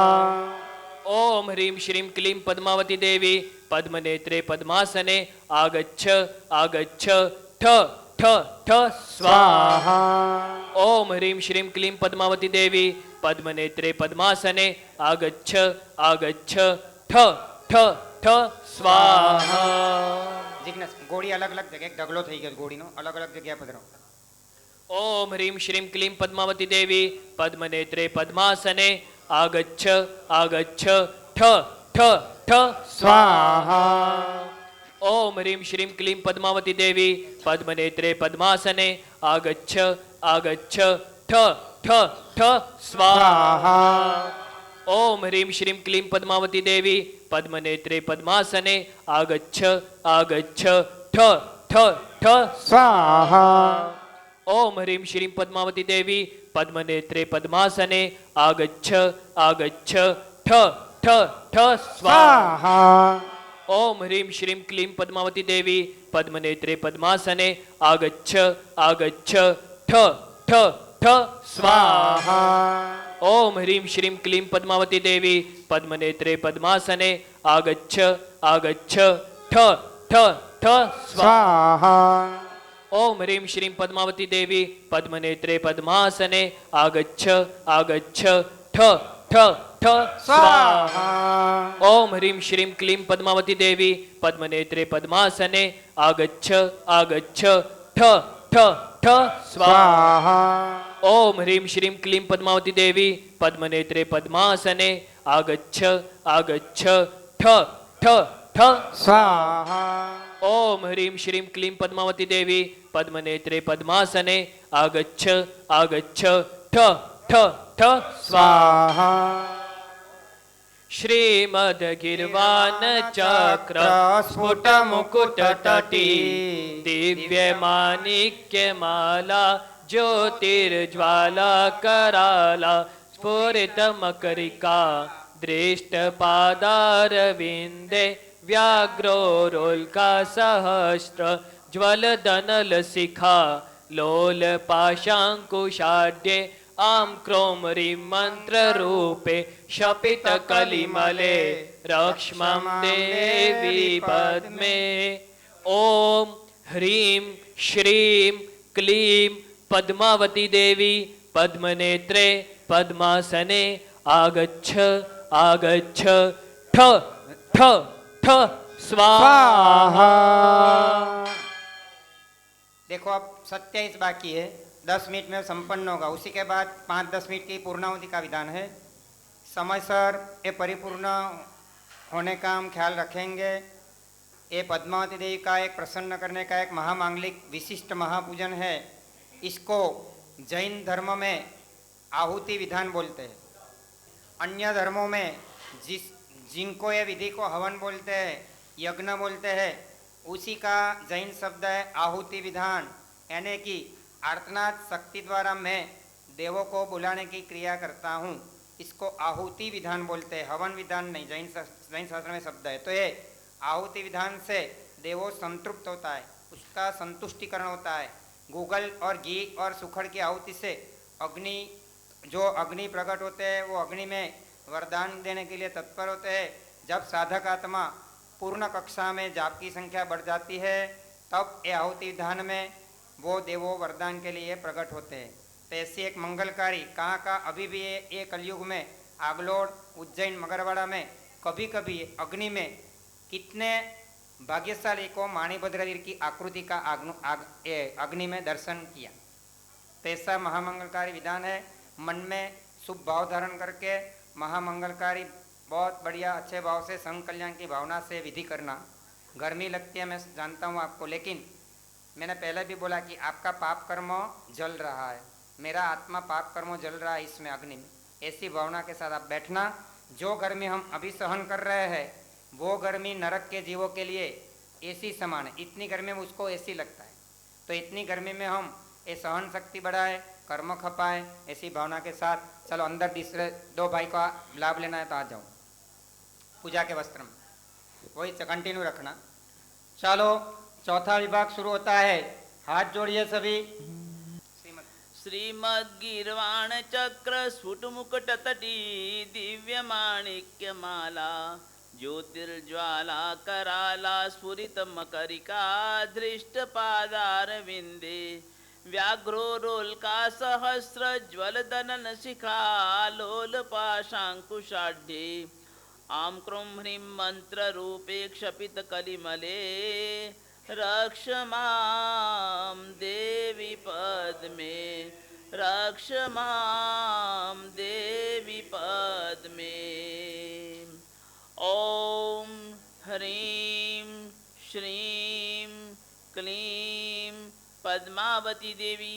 ओम ह्रीं श्रीं क्लीं पद्मावती देवी पद्मनेत्रे पद्मासने आगच्छ आगच्छ ठ ठ ठ स्वाहा। ओम ह्रीं श्रीं क्लीं पद्मावती देवी पद्मनेत्रे पद्मासने आगच्छ आगच्छ ठ ठ ठ स्वाहा। जिग्नेश गोड़ी अलग अलग जगह ढगलो થઈ ગયો ગોળીનો अलग अलग जगह પધરો। ओम ह्रीं श्रीं क्लीं पद्मावती देवी पद्मनेत्रे पद्मासने आगच्छ आगच्छ ठ ठ ठ स्वाहा। ओम ह्रीं श्रीं क्लीं पद्मावती देवी पद्मनेत्रे पद्मासने आगच्छ आगच्छ ठ ठ ठ स्वाहा। ओम ह्रीं श्रीं क्लीं पद्मावती देवी पद्मनेत्रे पद्मासने आगच्छ आगच्छ ठ ठ ठ स्वाहा। ओम ह्रीं श्रीं पद्मावती देवी पद्मनेत्रे पद्मासने आगच्छ आगच्छ ठ ठ ठ स्वाहा। ओम ह्रीं श्रीं क्लीं पद्मावती देवी पद्मनेत्रे पद्मासने आगच्छ आगच्छ ठ ठ ठ स्वाहा ओम ह्रीं श्रीं क्लीं पद्मावती देवी पद्मनेत्रे पद्मासने आगच्छ आगच्छ ठ ठ ठ स्वाहा ओम ह्रीं श्रीं पद्मावती देवी पद्मनेत्रे पद्मासने आगच्छ आगच्छ ठ ठ ठ स्वाहा ओम ह्रीं श्रीं क्लीं पद्मावती देवी पद्मनेत्रे पद्मासने आगच्छ आगच्छ ठ ठ ठ स्वाहा ओम ह्रीं श्रीं क्लीं पद्मावती देवी पद्मनेत्रे पद्मासने आगच्छ आगच्छ ठ ठ ठ स्वाहा ओम ह्रीं श्रीं क्लीं पद्मावती देवी पद्मनेत्रे पद्मासने आगच्छ आगच्छ ठ ठ ठ स्वाहा श्रीमद्गिर्वाण चक्र स्फुट मुकुट तटी दिव्य माणिक्यमाला ज्योतिर्ज्वाला कराला स्फुरित मकरिका दृष्टपादारविन्दे व्याघ्रोरुल्का सहस्र ज्वलदनल शिखा लोल पाशाङ्कुशाढ्ये आं क्रों ह्रीं मन्त्ररूपे शपित कलिमले रक्ष्मं देवी पद्मे ओम ह्रीं श्रीं क्लीं पद्मावती देवी पद्मनेत्रे पद्मासने आगच्छ आगच्छ ठ ठ ठ स्वाहा। देखो अब 27 बाकी है, 10 मिनट में संपन्न होगा। उसी के बाद 5-10 मिनट की पूर्णाहुति का विधान है। समय सर ये परिपूर्ण होने का हम ख्याल रखेंगे। ये पद्मावती देवी का एक प्रसन्न करने का एक महामांगलिक विशिष्ट महापूजन है। इसको जैन धर्म में आहुति विधान बोलते हैं। अन्य धर्मों में जिनको ये विधि को हवन बोलते हैं, यज्ञ बोलते हैं, उसी का जैन शब्द है आहुति विधान, यानी कि आर्तनाद शक्ति द्वारा मैं देवों को बुलाने की क्रिया करता हूँ। इसको आहुति विधान बोलते हैं, हवन विधान नहीं। जैन शास्त्र में शब्द है। तो ये आहुति विधान से देवों संतृप्त होता है, उसका संतुष्टिकरण होता है। गूगल और घी और सुखड़ की आहुति से अग्नि प्रकट होते हैं, वो अग्नि में वरदान देने के लिए तत्पर होते हैं। जब साधक आत्मा पूर्ण कक्षा में जाप की संख्या बढ़ जाती है, तब ये आहुति विधान में वो देवों वरदान के लिए प्रकट होते हैं। तो ऐसी एक मंगलकारी कहाँ अभी भी ये कलयुग में आगलोड़, उज्जैन, मगरवाड़ा में कभी कभी अग्नि में कितने भाग्यशाली को माणिभद्रवीर की आकृति का अग्नि में दर्शन किया। तो ऐसा महामंगलकारी विधान है। मन में शुभ भाव धारण करके महामंगलकारी बहुत बढ़िया अच्छे भाव से संघ कल्याण की भावना से विधि करना। गर्मी लगती है, मैं जानता हूँ आपको, लेकिन मैंने पहले भी बोला कि आपका पाप कर्म जल रहा है, मेरा आत्मा पाप कर्म जल रहा है इसमें अग्नि में। ऐसी भावना के साथ आप बैठना। जो गर्मी हम अभी सहन कर रहे हैं वो गर्मी नरक के जीवों के लिए ऐसी समान है। इतनी गर्मी में उसको ऐसी लगता है, तो इतनी गर्मी में हम ये सहन शक्ति बढ़ाए, कर्म खपाए, ऐसी भावना के साथ चलो अंदर तीसरे 2 भाई का लाभ लेना है तो आ जाओ पूजा के वस्त्र में, वही कंटिन्यू रखना। चलो चौथा विभाग शुरू होता है। हाथ जोड़िए सभी। श्रीमद्गिर्वाण चक्र स्फुट मुकुट तटी दिव्य माणिक्य माला ज्योतिर्ज्वाला कराला स्फुरित मकरिका दृष्ट पादार विंदे व्याघ्रोरोल्का सहस्र ज्वलदनन शिखा लोल पाशांकुशाढ्ये आं क्रों ह्रीं मंत्र रूपे क्षपित कलिमले रक्ष मां देवी पद्मे रक्ष मां देवी पद्मे। ओम ह्रीं श्रीं क्लीं पद्मावती देवी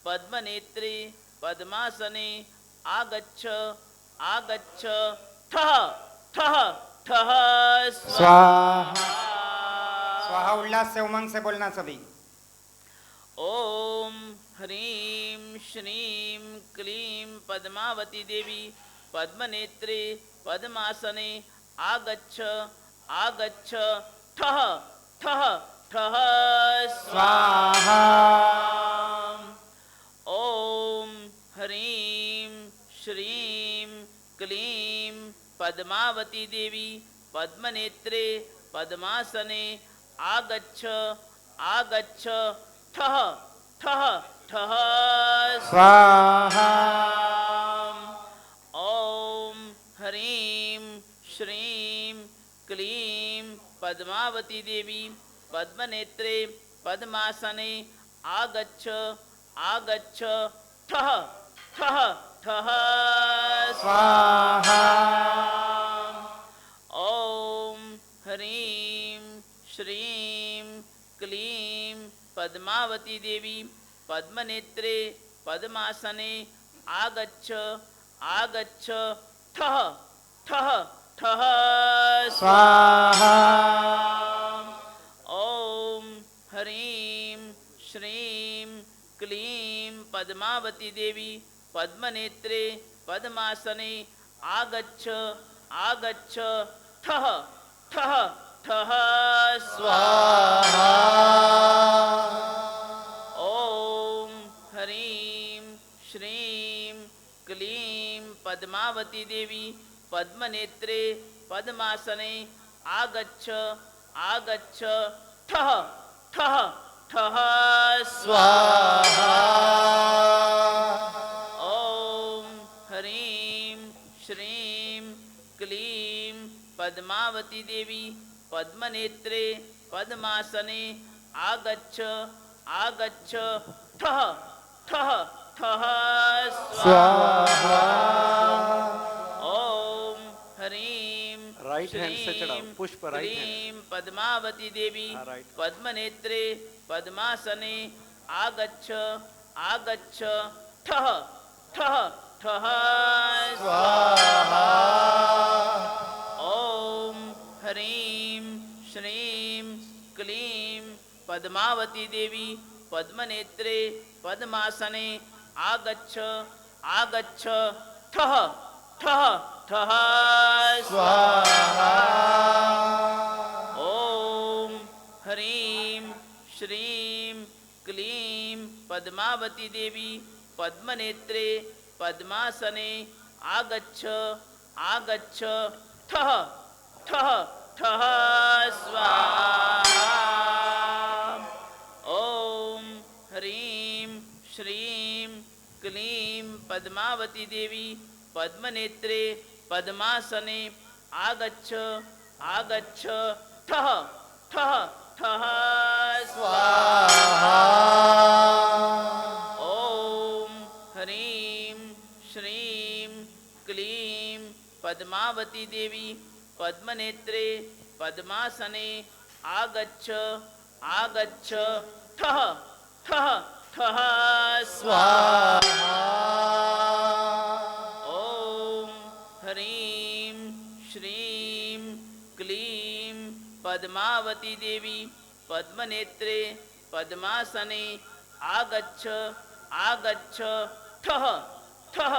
पद्मनेत्रे पद्मासने आगच्छ आगच्छ ठः ठः ठः स्वाहा। स्वाहा उल्लास से उमंग से बोलना सभी। ओम ह्रीं श्रीं क्लीं पद्मावती देवी पद्मनेत्रे पद्मासने आगच्छ आगच्छ ठः ठः ठः स्वाहा। ॐ ह्रीं श्रीं क्लीं पद्मावती देवी पद्मनेत्रे पद्मासने आगच्छ आगच्छ ठः ठः ठः स्वाहा। ॐ ह्रीं श्रीं क्लीं पद्मावती देवी पद्मनेत्रे पद्मासने आगच्छ आगच्छ ठः ठः ठः स्वाहा। ॐ ह्रीं श्रीं क्लीं पद्मावती देवी पद्मनेत्रे पद्मासने आगच्छ आगच्छ ठः ठः ठः स्वाहा। ॐ ह्रीं श्रीं क्लीं पद्मावती देवी पद्मनेत्रे पद्मासने आगच्छ आगच्छ ठः ठः ठः स्वाहा। ॐ ह्रीं श्रीं क्लीं पद्मावती देवी पद्मनेत्रे पद्मासने आगच्छ आगच्छ ठः ठः ठः स्वाहा। ॐ ह्रीं श्रीं क्लीं पद्मावती देवी पद्मनेत्रे पद्मासने आगच्छ आगच्छ ठः ठः ठः स्वाहा। ॐ ह्रीं राइट हैंड से चढ़ाओ, श्रीं पुष्प राइट हैंड। क्लीं पद्मावती देवी हाँ, राइट। पद्मनेत्रे पद्मासने आगच्छ आगच्छ ठः ठः ठः स्वाहा। ॐ ह्रीं श्रीं क्लीं पद्मावती देवी पद्मनेत्रे पद्मासने आगच्छ आगच्छ ठः ठः ठः स्वाहा। ॐ ह्रीं श्रीं क्लीं पद्मावती देवी पद्मनेत्रे पद्मासने आगच्छ आगच्छ ठः ठः ठः स्वाहा। ॐ ह्रीं श्रीं क्लीं पद्मावती देवी पद्मनेत्रे पद्मासने आगच्छ आगच्छ ठः ठः ठः स्वाहा। ॐ ह्रीं श्रीं क्लीं पद्मावती देवी पद्मनेत्रे पद्मासने आगच्छ आगच्छ ठः ठः ठः स्वाहा। ॐ ह्रीं श्रीं क्लीं पद्मावती देवी पद्मनेत्रे पद्मासने आगच्छ आगच्छ ठः ठः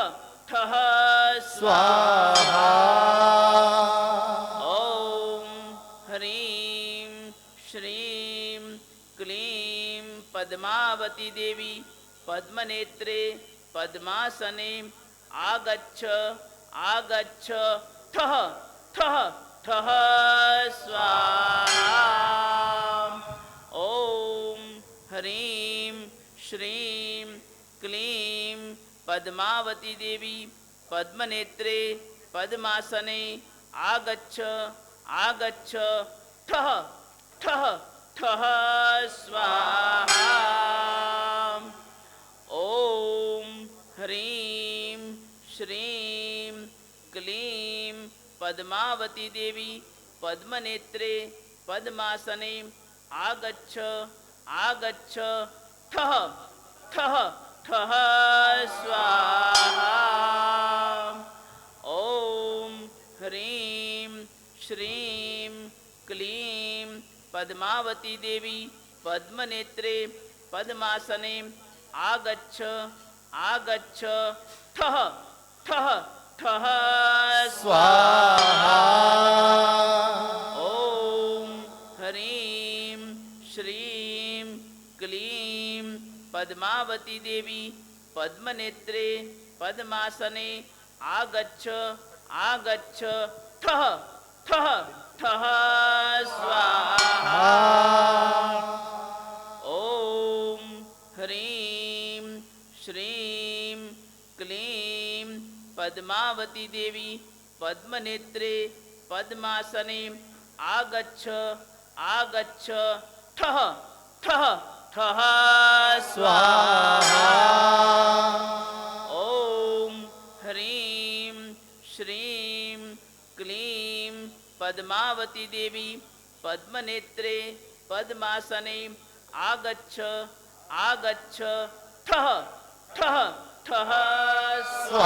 ठः स्वाहा। ॐ ह्रीं श्रीं क्लीं पद्मावती देवी पद्मनेत्रे पद्मासने आगच्छ आगच्छ ठः ठः ठः स्वाहा। ॐ ह्रीं श्रीं क्लीं पद्मावती देवी पद्मनेत्रे पद्मासने आगच्छ आगच्छ ठः ठः ठः स्वाहा। ॐ ह्रीं श्रीं क्लीं पद्मावती देवी पद्मनेत्रे पद्मासने आगच्छ आगच्छ ठः ठः ठः स्वाहा। ॐ ह्रीं श्रीं क्लीं पद्मावती देवी पद्मनेत्रे पद्मासने आगच्छ आगच्छ ठः ठः ठः स्वाहा। ॐ ह्रीं श्रीं क्लीं पद्मावती देवी पद्मनेत्रे पद्मासने आगच्छ आगच्छ ठः ठः ठः स्वाहा। ॐ ह्रीं श्रीं क्लीं पद्मावती देवी पद्मनेत्रे पद्मासने आगच्छ आगच्छ ठः ठः ठः स्वाहा। ॐ ह्रीं श्रीं क्लीं पद्मावती देवी पद्मनेत्रे पद्मासने आगच्छ आगच्छ ठः ठः ठः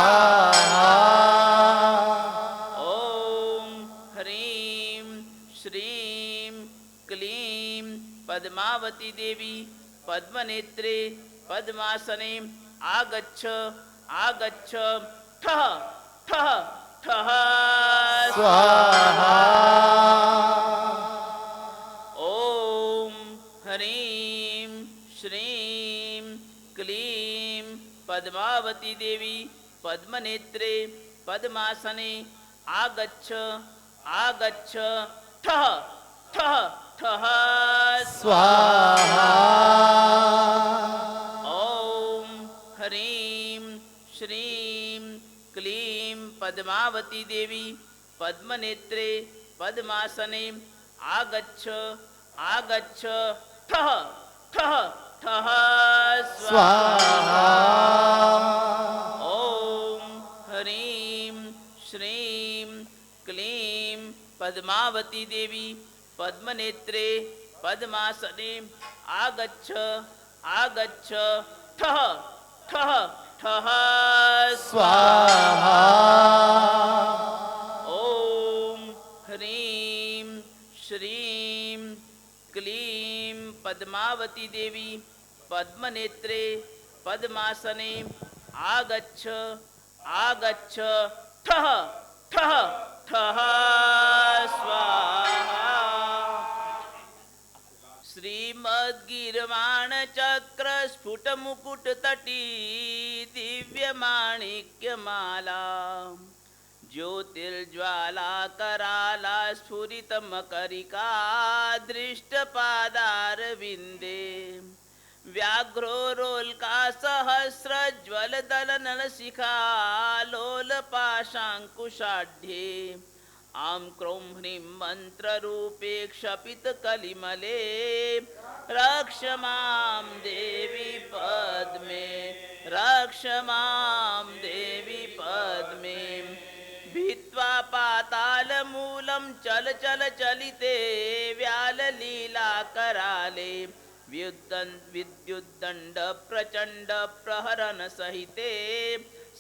स्वाहा। ॐ ह्रीं श्रीं क्लीं पद्मावती देवी पद्मनेत्रे पद्मासने आगच्छ आगच्छ ठः ठः ठः स्वाहा। ॐ ह्रीं श्रीं क्लीं पद्मावती देवी पद्मनेत्रे पद्मासने आगच्छ आगच्छ ठः ठः ठः स्वाहा। ॐ ह्रीं श्रीं क्लीं पद्मावती देवी पद्मनेत्रे पद्मासने आगच्छ आगच्छ ठः ठः ठः स्वाहा। ॐ ह्रीं श्रीं क्लीं पद्मावती देवी पद्मनेत्रे पद्मासने आगच्छ आगच्छ ठः ठः ठः स्वाहा। ॐ ह्रीं श्रीं क्लीं पद्मावती देवी पद्मनेत्रे पद्मासने आगच्छ आगच्छ ठः ठः ठः स्वाहा। श्रीमद्गीर्वाण चक्र स्फुट मुकुट तटी दिव्य माणिक्यमाला ज्योतिर्ज्वाला कराला स्फुरित मकरिका दृष्टपादार विंदे व्याघ्रोरोल्का सहस्र ज्वल दल नलशिखा लोल पाशांकुशाढ्ये आं क्रों ह्रीं मंत्र रूपे क्षपित कलिमले रक्ष मां देवी पद्मे रक्ष मां देवी पद्मे भित्वा पाताल मूलं चल चल चलिते व्याल लीला कराले विद्युद्दंड प्रचंड प्रहरण सहिते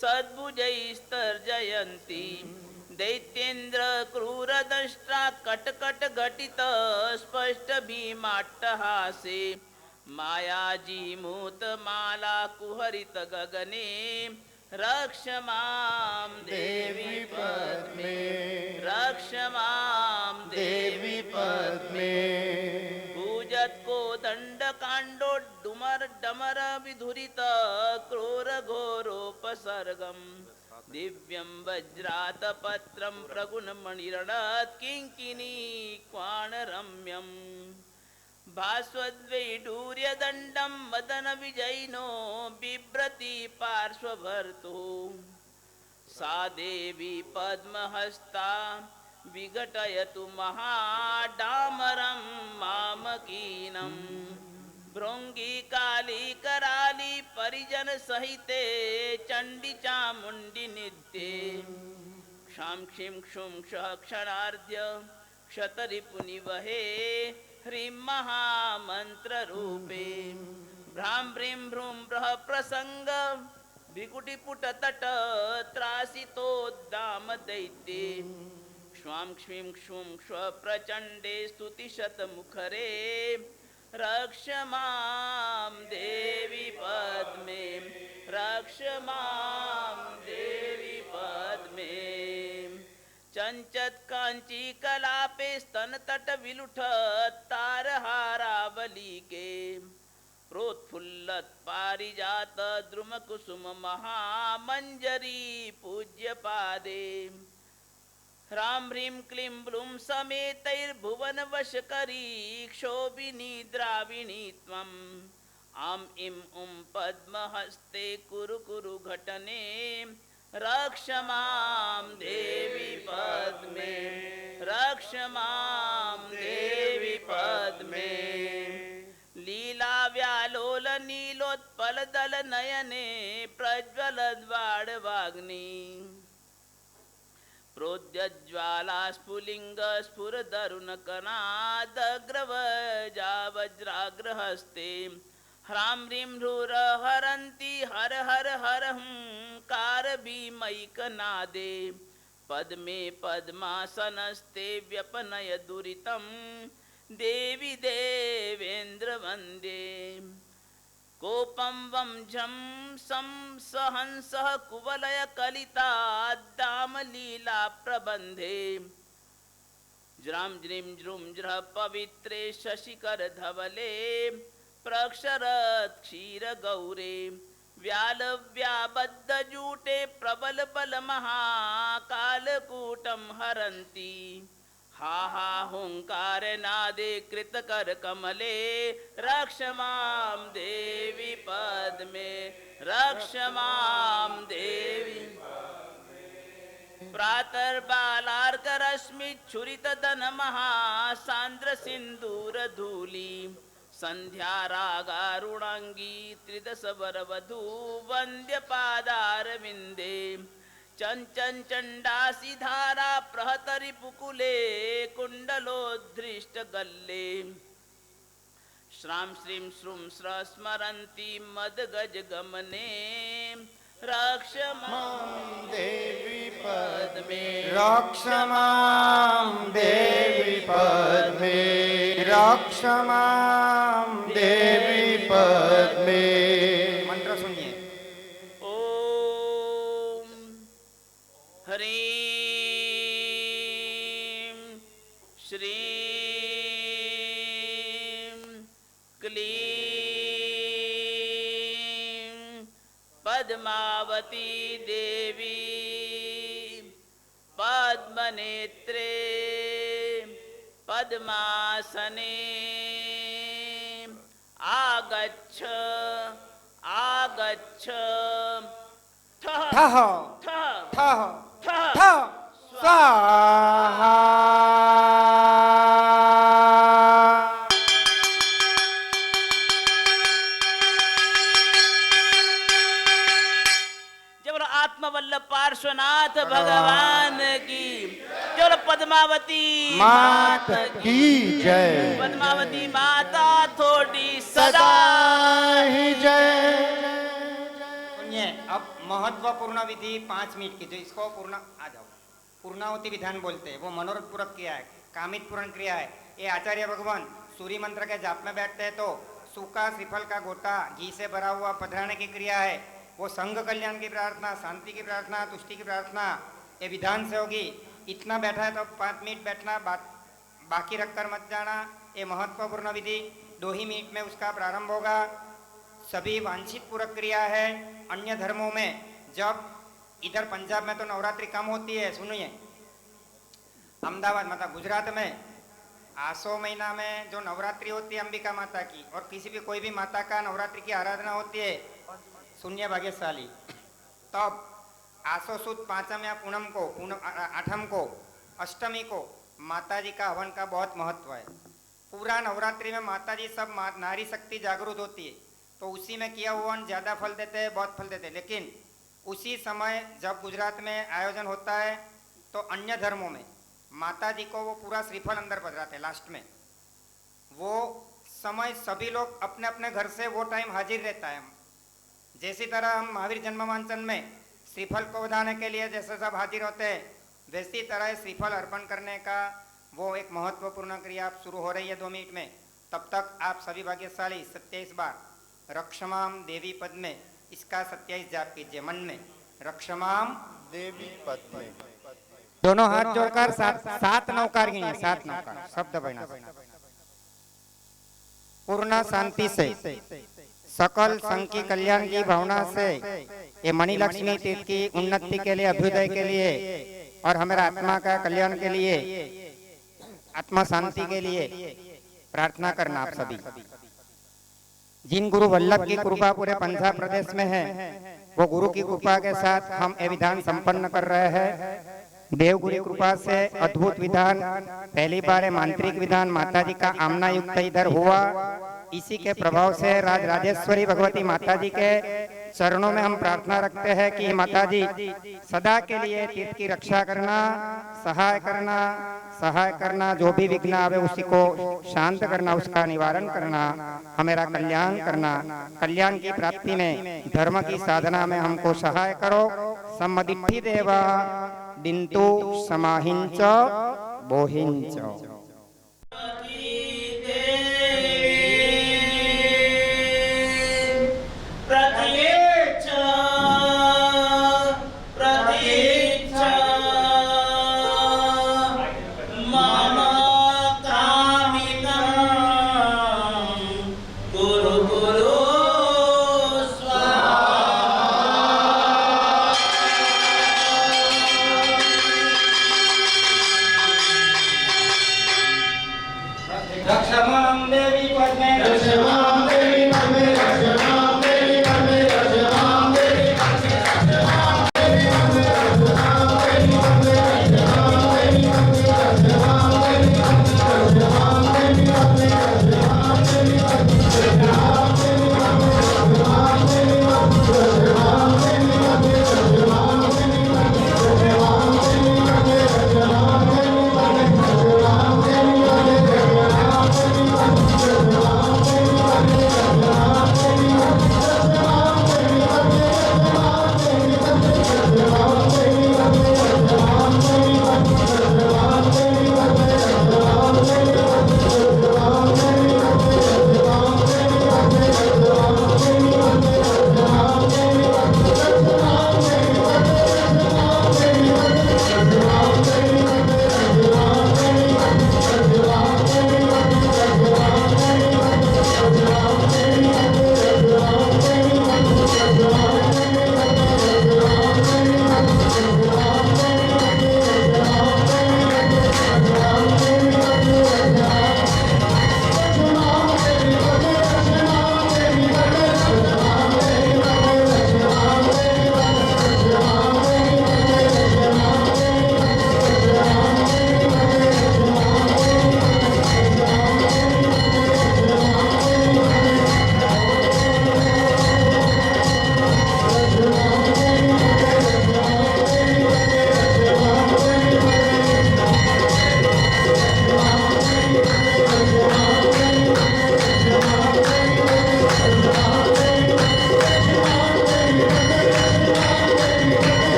सद्भुजैस्तर्जयन्ती दैत्येन्द्र क्रूर दंष्ट्रा कटकट घटित स्पष्ट भीमाट्टहासे मायाजी मूत माला कुहरित गगने रक्ष मां देवी पद्मे रक्ष मां देवी पद्मे पूजत को दंड कांडो डुमर डमर विधुरित क्रूर घोरोपसर्गम दिव्यं वज्रात पत्रं प्रगुणमणिरणत् किंकिनी क्वाणरम्यं भास्वद्वैडूर्यदण्डं मदन विजयिनो बिभ्रति पार्श्वभर्तु सा देवी पद्महस्ता विघटयतु महाडामरं मामकीनम् भृंगी काली कराली परिजन सहिते चंडी चामुंडी नित्ये क्षां क्षीं क्षुं क्षः क्षणार्ध्य क्षतरिपुनिवहे ह्रीं महामंत्र रूपे भ्रां भ्रीं भ्रूं ब्रह प्रसंग विकुटिपुट तट त्रासितोद्दाम दैत्ये क्ष्वां क्षीं क्षुं क्ष्व प्रचंडे स्तुतिशत मुखरे रक्ष मां देवी पद्मे रक्ष मां देवी पद्मे चंचत कांची कलापे स्तन तट विलुठ तारहारावली के प्रोत्फुल्लत पारिजात द्रुम कुसुम महामंजरी पूज्य पादे ह्रां ह्रीं क्लीं ब्लूं समेतैर्भुवन वशकरी क्षोभिनी द्राविणी त्वम् आं इं उं पद्महस्ते कुरु कुरु घटने रक्ष मां देवी पद्मे रक्ष मां देवी पद्मे लीला व्यालोल नीलोत्पल दल नयने प्रज्वलद्वाडवाग्नि प्रोद्यज्वाला स्फुलिंग स्फुरदरुण कनादग्रवजा वज्राग्रहस्ते ह्रां ह्रीं ह्रूर हरन्ति हर हर हर कार भीमैकनादे पद्मे पद्मासनस्ते व्यपनय दुरितं देवी देवेन्द्र वन्दे कोपं वं झं सं सहंसः कुवलय कलिता दाम लीला प्रबंधे ज्रां ज्रीं ज्रूं ज्रः पवित्रे शशिकर धवले प्रक्षरत् क्षीर गौरे व्याल व्याबद्ध जूटे प्रबल बल महाकालकूटं हरन्ति हा हा हुंकार नादे कृतकर कमले रक्ष मां देवी पद्मे रक्ष मां देवी प्रातर्बालार्क रश्मि छुरित दन महासान्द्र सिंदूर धूली संध्या रागारुणांगी त्रिदश वरवधू वंद्य पादारविंदे चंचन चंडासी धारा प्रहतरि पुकुले कुंडलोद्धृष्ट गल्ले श्रां श्रीं श्रूं स्र स्मरन्ति मद गज गमने रक्ष मां देवी पद्मे रक्ष मां देवी पद्मे रक्ष मां देवी पद्मे। मंत्र सुनिए। ओम ह्रीं श्रीं क्लीं पद्मावती देवी पद्मनेत्रे पद्मासने आगच्छ आगच्छ ठः ठः ठः ठः ठः ठः स्वाहा। जब आत्मवल्लभ पार्श्वनाथ भगवान की जब पद्मावती मात की जय। पद्मावती माता थोड़ी सदा सदा ही जय। सुनिए, अब महत्वपूर्ण विधि 5 मिनट की, जो इसको पूर्ण आ जाओ पूर्णाहुति विधान बोलते हैं, वो मनोरथ पूरक क्रिया है, कामित पूर्ण क्रिया है। ये आचार्य भगवान सूर्य मंत्र के जाप में बैठते हैं तो सूखा श्रीफल का गोटा घी से भरा हुआ पधराने की क्रिया है। वो संघ कल्याण की प्रार्थना, शांति की प्रार्थना, तुष्टि की प्रार्थना ये विधान से होगी। इतना बैठा है तो 5 मिनट बैठना, बाकी रखकर मत जाना। ये महत्वपूर्ण विधि 2 ही मिनट में उसका प्रारंभ होगा। सभी वांछित पूरक क्रिया है। अन्य धर्मों में जब इधर पंजाब में तो नवरात्रि कम होती है, सुनिए अहमदाबाद मतलब गुजरात में आसो महीना में जो नवरात्रि होती है अंबिका माता की, और किसी भी कोई भी माता का नवरात्रि की आराधना होती है, सुनिए भाग्यशाली, तब आसो सुद 5 या पूनम को, 8 को, अष्टमी को माता जी का हवन का बहुत महत्व है। पूरा नवरात्रि में माता जी सब नारी शक्ति जागरूक होती है, तो उसी में किया हुआ हवन ज़्यादा फल देते हैं, बहुत फल देते हैं। लेकिन उसी समय जब गुजरात में आयोजन होता है तो अन्य धर्मों में माता जी को वो पूरा श्रीफल अंदर पधराते हैं लास्ट में। वो समय सभी लोग अपने अपने घर से वो टाइम हाजिर रहता है। जैसी तरह हम महावीर जन्मवांचन में श्रीफल को बधाने के लिए जैसे सब हाजिर होते हैं, वैसी तरह श्रीफल अर्पण करने का वो एक महत्वपूर्ण क्रिया शुरू हो रही है 2 मिनट में। तब तक आप सभी भाग्यशाली 27 बार रक्षमाम देवी पद में इसका 27 जाप कीजिए मन में। रक्षमाम देवी पद में दोनों हाथ जोड़कर सात नौकार गिनिए, 7 नौकार शब्द बना पूर्ण शांति से सकल संघ की कल्याण की भावना से ये मणि लक्ष्मी तीर्थ की उन्नति के लिए, अभ्युदय के लिए और हमारा आत्मा का कल्याण के लिए, आत्मा शांति के लिए प्रार्थना करना आप सभी। जिन गुरु वल्लभ की कृपा पूरे पंजाब प्रदेश में है, वो गुरु की कृपा के साथ हम ये विधान संपन्न कर रहे हैं। देवगुरु कृपा से अद्भुत विधान, पहली बार मांत्रिक विधान माता जी का आमना युक्त इधर हुआ। इसी के प्रभाव से राज राजेश्वरी भगवती माता जी के चरणों में हम प्रार्थना रखते हैं कि माता जी सदा के लिए तीर्थ की रक्षा करना, सहाय करना, जो भी विघ्न आवे उसी को शांत करना, उसका निवारण करना, हमारा कल्याण करना, कल्याण की प्राप्ति में, धर्म की साधना में हमको सहाय करो। सम्मदिट्ठी देवा दिंतु समाहिंच बोहिंच।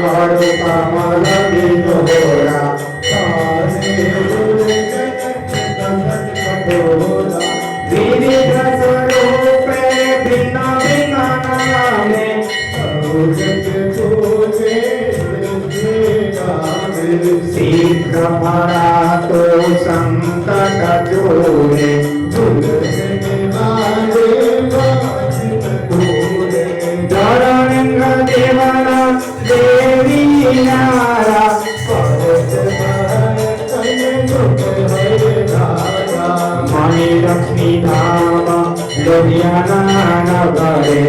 वरु कमल बिजोरा विविध स्वरूपे भिन्न भिन्न नामे शीघ्र भरातो संकट जोरे जरणिंग देवना देवी नारा मणि लक्ष्मी धाम लोहियाना नगरे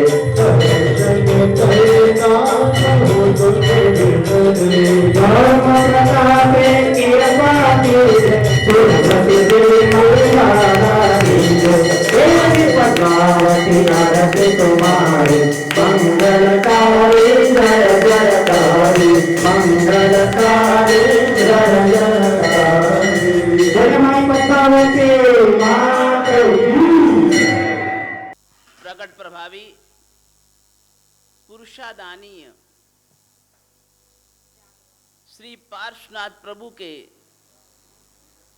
धर्म प्रतापे कृपा कीजे सुरपति देवी पद्मावती आरती तुम्हारी मंगलकारी जय जयकारी मंगलकारी जय जयकारी जय माई पद्मावती माता प्रकट प्रभावी पुरुषादानीय श्री पार्श्वनाथ प्रभु के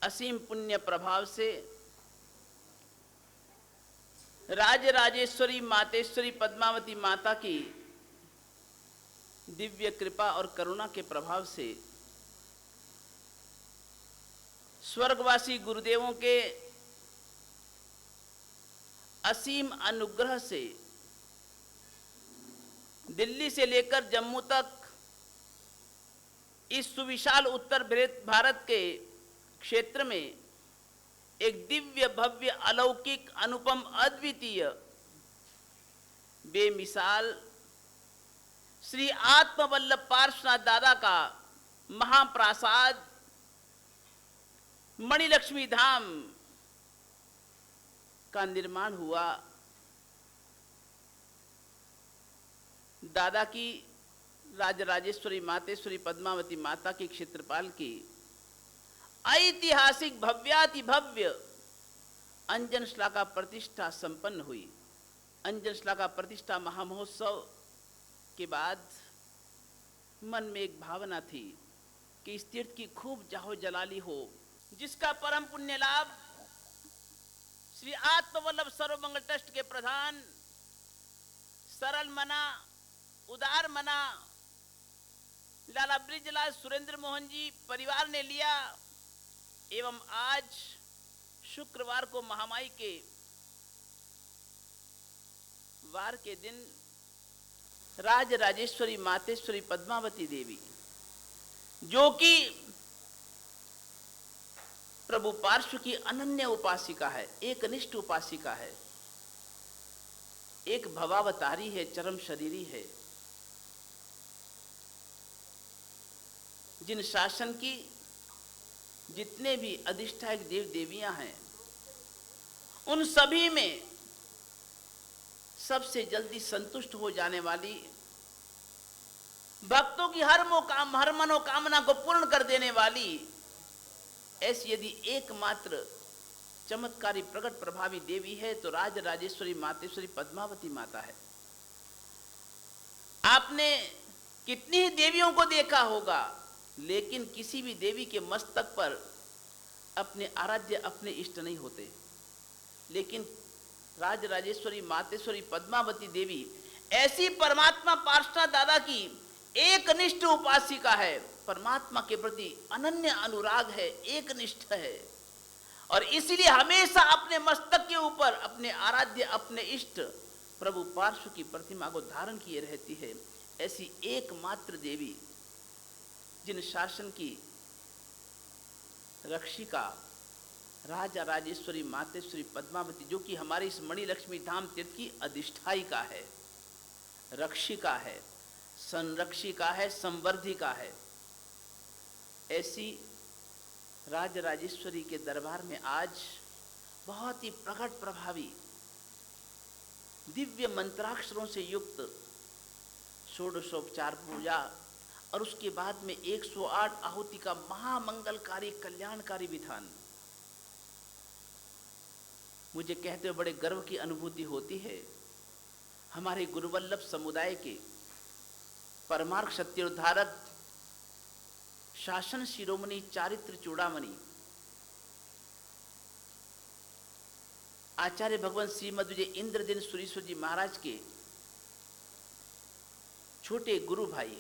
असीम पुण्य प्रभाव से राजराजेश्वरी मातेश्वरी पद्मावती माता की दिव्य कृपा और करुणा के प्रभाव से स्वर्गवासी गुरुदेवों के असीम अनुग्रह से दिल्ली से लेकर जम्मू तक इस सुविशाल उत्तर भारत के क्षेत्र में एक दिव्य भव्य अलौकिक अनुपम अद्वितीय बेमिसाल श्री आत्मवल्लभ पार्श्वनाथ दादा का महाप्रासाद मणिलक्ष्मी धाम का निर्माण हुआ। दादा की राजराजेश्वरी मातेश्वरी पद्मावती माता की क्षेत्रपाल की ऐतिहासिक भव्याति भव्य अंजन श्लाघा प्रतिष्ठा संपन्न हुई। अंजन श्लाघा प्रतिष्ठा महामहोत्सव के बाद मन में एक भावना थी कि इस तीर्थ की खूब जाहो जलाली हो, जिसका परम पुण्य लाभ श्री आत्मवल्लभ सर्वमंगल ट्रस्ट के प्रधान सरल मना उदार मना लाला ब्रिजलाल सुरेंद्र मोहन जी परिवार ने लिया एवं आज शुक्रवार को महामाई के वार के दिन राजराजेश्वरी मातेश्वरी पद्मावती देवी जो कि प्रभु पार्श्व की अनन्य उपासिका है, एकनिष्ठ उपासिका है, एक भवावतारी है, चरम शरीरी है, जिन शासन की जितने भी अधिष्ठायक देव देवियां हैं उन सभी में सबसे जल्दी संतुष्ट हो जाने वाली, भक्तों की हर मनोकामना को पूर्ण कर देने वाली ऐसी यदि एकमात्र चमत्कारी प्रकट प्रभावी देवी है तो राजराजेश्वरी मातेश्वरी पद्मावती माता है। आपने कितनी ही देवियों को देखा होगा, लेकिन किसी भी देवी के मस्तक पर अपने आराध्य अपने इष्ट नहीं होते, लेकिन राजराजेश्वरी मातेश्वरी पद्मावती देवी ऐसी परमात्मा पार्श्वनाथ दादा की एकनिष्ठ उपासिका है, परमात्मा के प्रति अनन्य अनुराग है, एकनिष्ठ है और इसलिए हमेशा अपने मस्तक के ऊपर अपने आराध्य अपने इष्ट प्रभु पार्श्व की प्रतिमा को धारण किए रहती है। ऐसी एकमात्र देवी जिन शासन की रक्षिका राजा राजेश्वरी मातेश्वरी पद्मावती जो कि हमारी इस मणिलक्ष्मी धाम तीर्थ की अधिष्ठायिका है, रक्षिका है, संरक्षिका है, संवर्धिका है, ऐसी राजराजेश्वरी के दरबार में आज बहुत ही प्रकट प्रभावी दिव्य मंत्राक्षरों से युक्त षोडशोपचार पूजा और उसके बाद में 108 आहुति का महामंगलकारी कल्याणकारी विधान मुझे कहते हुए बड़े गर्व की अनुभूति होती है। हमारे गुरुवल्लभ समुदाय के परमार्थ सत्योद्धारक शासन शिरोमणि चारित्र चूड़ामणि आचार्य भगवान श्रीमद विजय इंद्रदिन सुरीश्वर जी महाराज के छोटे गुरु भाई,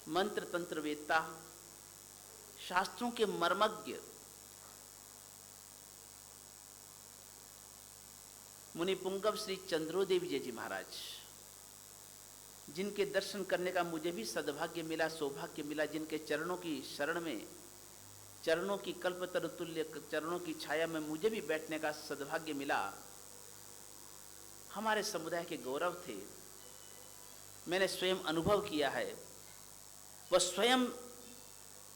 मंत्र तंत्र वेत्ता, शास्त्रों के मर्मज्ञ मुनि पुंगव श्री चंद्रोदेव विजय जी महाराज, जिनके दर्शन करने का मुझे भी सद्भाग्य मिला, सौभाग्य मिला, जिनके चरणों की शरण में, चरणों की कल्पतरु तुल्य चरणों की छाया में मुझे भी बैठने का सद्भाग्य मिला, हमारे समुदाय के गौरव थे। मैंने स्वयं अनुभव किया है। वह स्वयं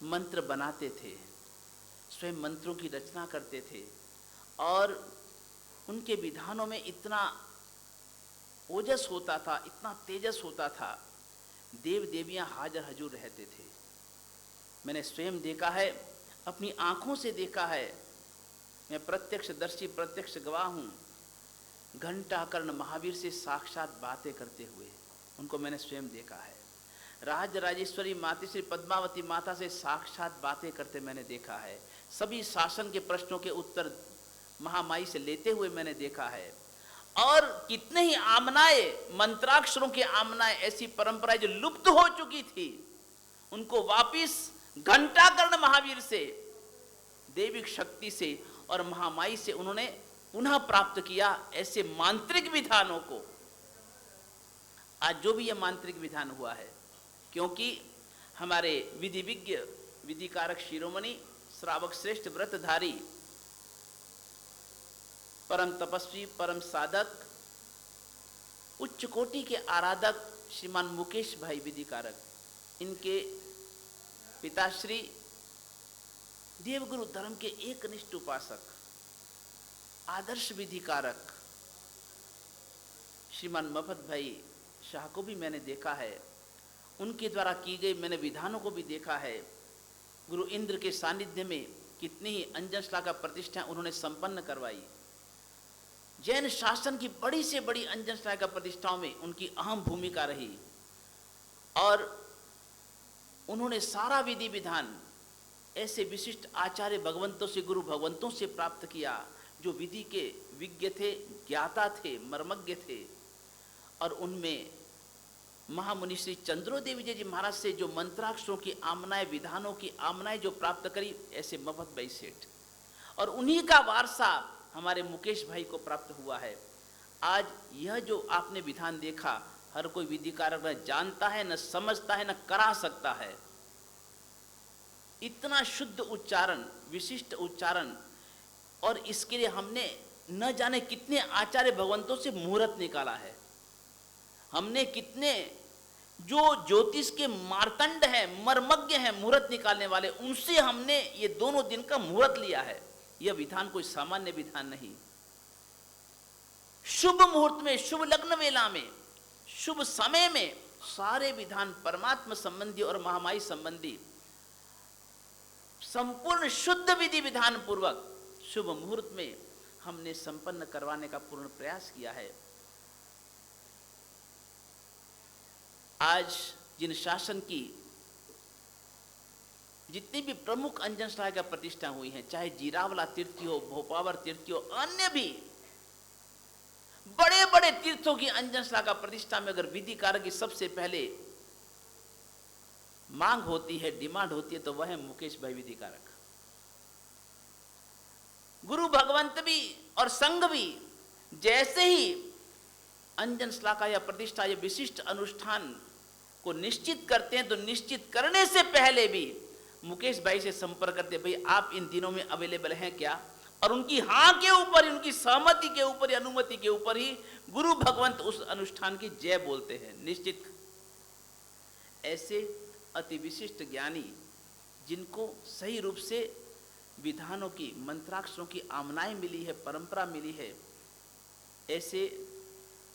मंत्र बनाते थे, स्वयं मंत्रों की रचना करते थे और उनके विधानों में इतना ओजस होता था, इतना तेजस होता था, देव देवियां हाजिर हजूर रहते थे। मैंने स्वयं देखा है, अपनी आंखों से देखा है। मैं प्रत्यक्षदर्शी, प्रत्यक्ष गवाह हूं। घंटाकर्ण महावीर से साक्षात बातें करते हुए उनको मैंने स्वयं देखा है। राज राजेश्वरी मातृश्री पद्मावती माता से साक्षात बातें करते मैंने देखा है। सभी शासन के प्रश्नों के उत्तर महामाई से लेते हुए मैंने देखा है। और कितने ही आमनाए, मंत्राक्षरों के आमनाए, ऐसी परंपराएं जो लुप्त हो चुकी थी, उनको वापिस घंटाकर्ण महावीर से, दैविक शक्ति से और महामाई से उन्होंने पुनः प्राप्त किया। ऐसे मांत्रिक विधानों को आज जो भी यह मांत्रिक विधान हुआ है, क्योंकि हमारे विधि विज्ञ, विधि कारक शिरोमणि, श्रावक श्रेष्ठ, व्रतधारी, परम तपस्वी, परम साधक, उच्च कोटि के आराधक श्रीमान मुकेश भाई विधि कारक, इनके पिताश्री देवगुरु धर्म के एकनिष्ठ उपासक, आदर्श विधि कारक श्रीमान मफत भाई शाह को भी मैंने देखा है। उनके द्वारा की गई मैंने विधानों को भी देखा है। गुरु इंद्र के सानिध्य में कितनी ही अंजन श्लाघा प्रतिष्ठा उन्होंने संपन्न करवाई। जैन शासन की बड़ी से बड़ी अंजन श्लाघा प्रतिष्ठाओं में उनकी अहम भूमिका रही और उन्होंने सारा विधि विधान ऐसे विशिष्ट आचार्य भगवंतों से, गुरु भगवंतों से प्राप्त किया जो विधि के विज्ञ थे, ज्ञाता थे, मर्मज्ञ थे। और उनमें महामुनि श्री चंद्रोदेव विजय जी महाराज से जो मंत्राक्षरों की आमनाएं, विधानों की आमनाएं जो प्राप्त करी, ऐसे मफत भाई सेठ, और उन्हीं का वारसा हमारे मुकेश भाई को प्राप्त हुआ है। आज यह जो आपने विधान देखा, हर कोई विधि कारक न जानता है, न समझता है, न करा सकता है। इतना शुद्ध उच्चारण, विशिष्ट उच्चारण, और इसके लिए हमने न जाने कितने आचार्य भगवंतों से मुहूर्त निकाला है। हमने कितने जो ज्योतिष के मार्तंड हैं, मर्मज्ञ हैं, मुहूर्त निकालने वाले, उनसे हमने ये दोनों दिन का मुहूर्त लिया है। यह विधान कोई सामान्य विधान नहीं। शुभ मुहूर्त में, शुभ लग्न वेला में, शुभ समय में सारे विधान परमात्मा संबंधी और महामाई संबंधी संपूर्ण शुद्ध विधि विधान पूर्वक शुभ मुहूर्त में हमने संपन्न करवाने का पूर्ण प्रयास किया है। आज जिन शासन की जितनी भी प्रमुख अंजन श्लाघा प्रतिष्ठा हुई हैं, चाहे जीरावला तीर्थी हो, भोपावर तीर्थी हो, अन्य भी बड़े बड़े तीर्थों की अंजन श्लाघा प्रतिष्ठा में अगर विधि कारक की सबसे पहले मांग होती है, डिमांड होती है, तो वह है मुकेश भाई विधि कारक। गुरु भगवंत भी और संघ भी जैसे ही अंजन श्लाघा या प्रतिष्ठा या विशिष्ट अनुष्ठान को निश्चित करते हैं, तो निश्चित करने से पहले भी मुकेश भाई से संपर्क करते, भाई आप इन दिनों में अवेलेबल हैं क्या? और उनकी हाँ के ऊपर, उनकी सहमति के ऊपर, अनुमति के ऊपर ही गुरु भगवंत उस अनुष्ठान की जय बोलते हैं। निश्चित ऐसे अति विशिष्ट ज्ञानी, जिनको सही रूप से विधानों की, मंत्राक्षरों की आमनाएं मिली है, परंपरा मिली है, ऐसे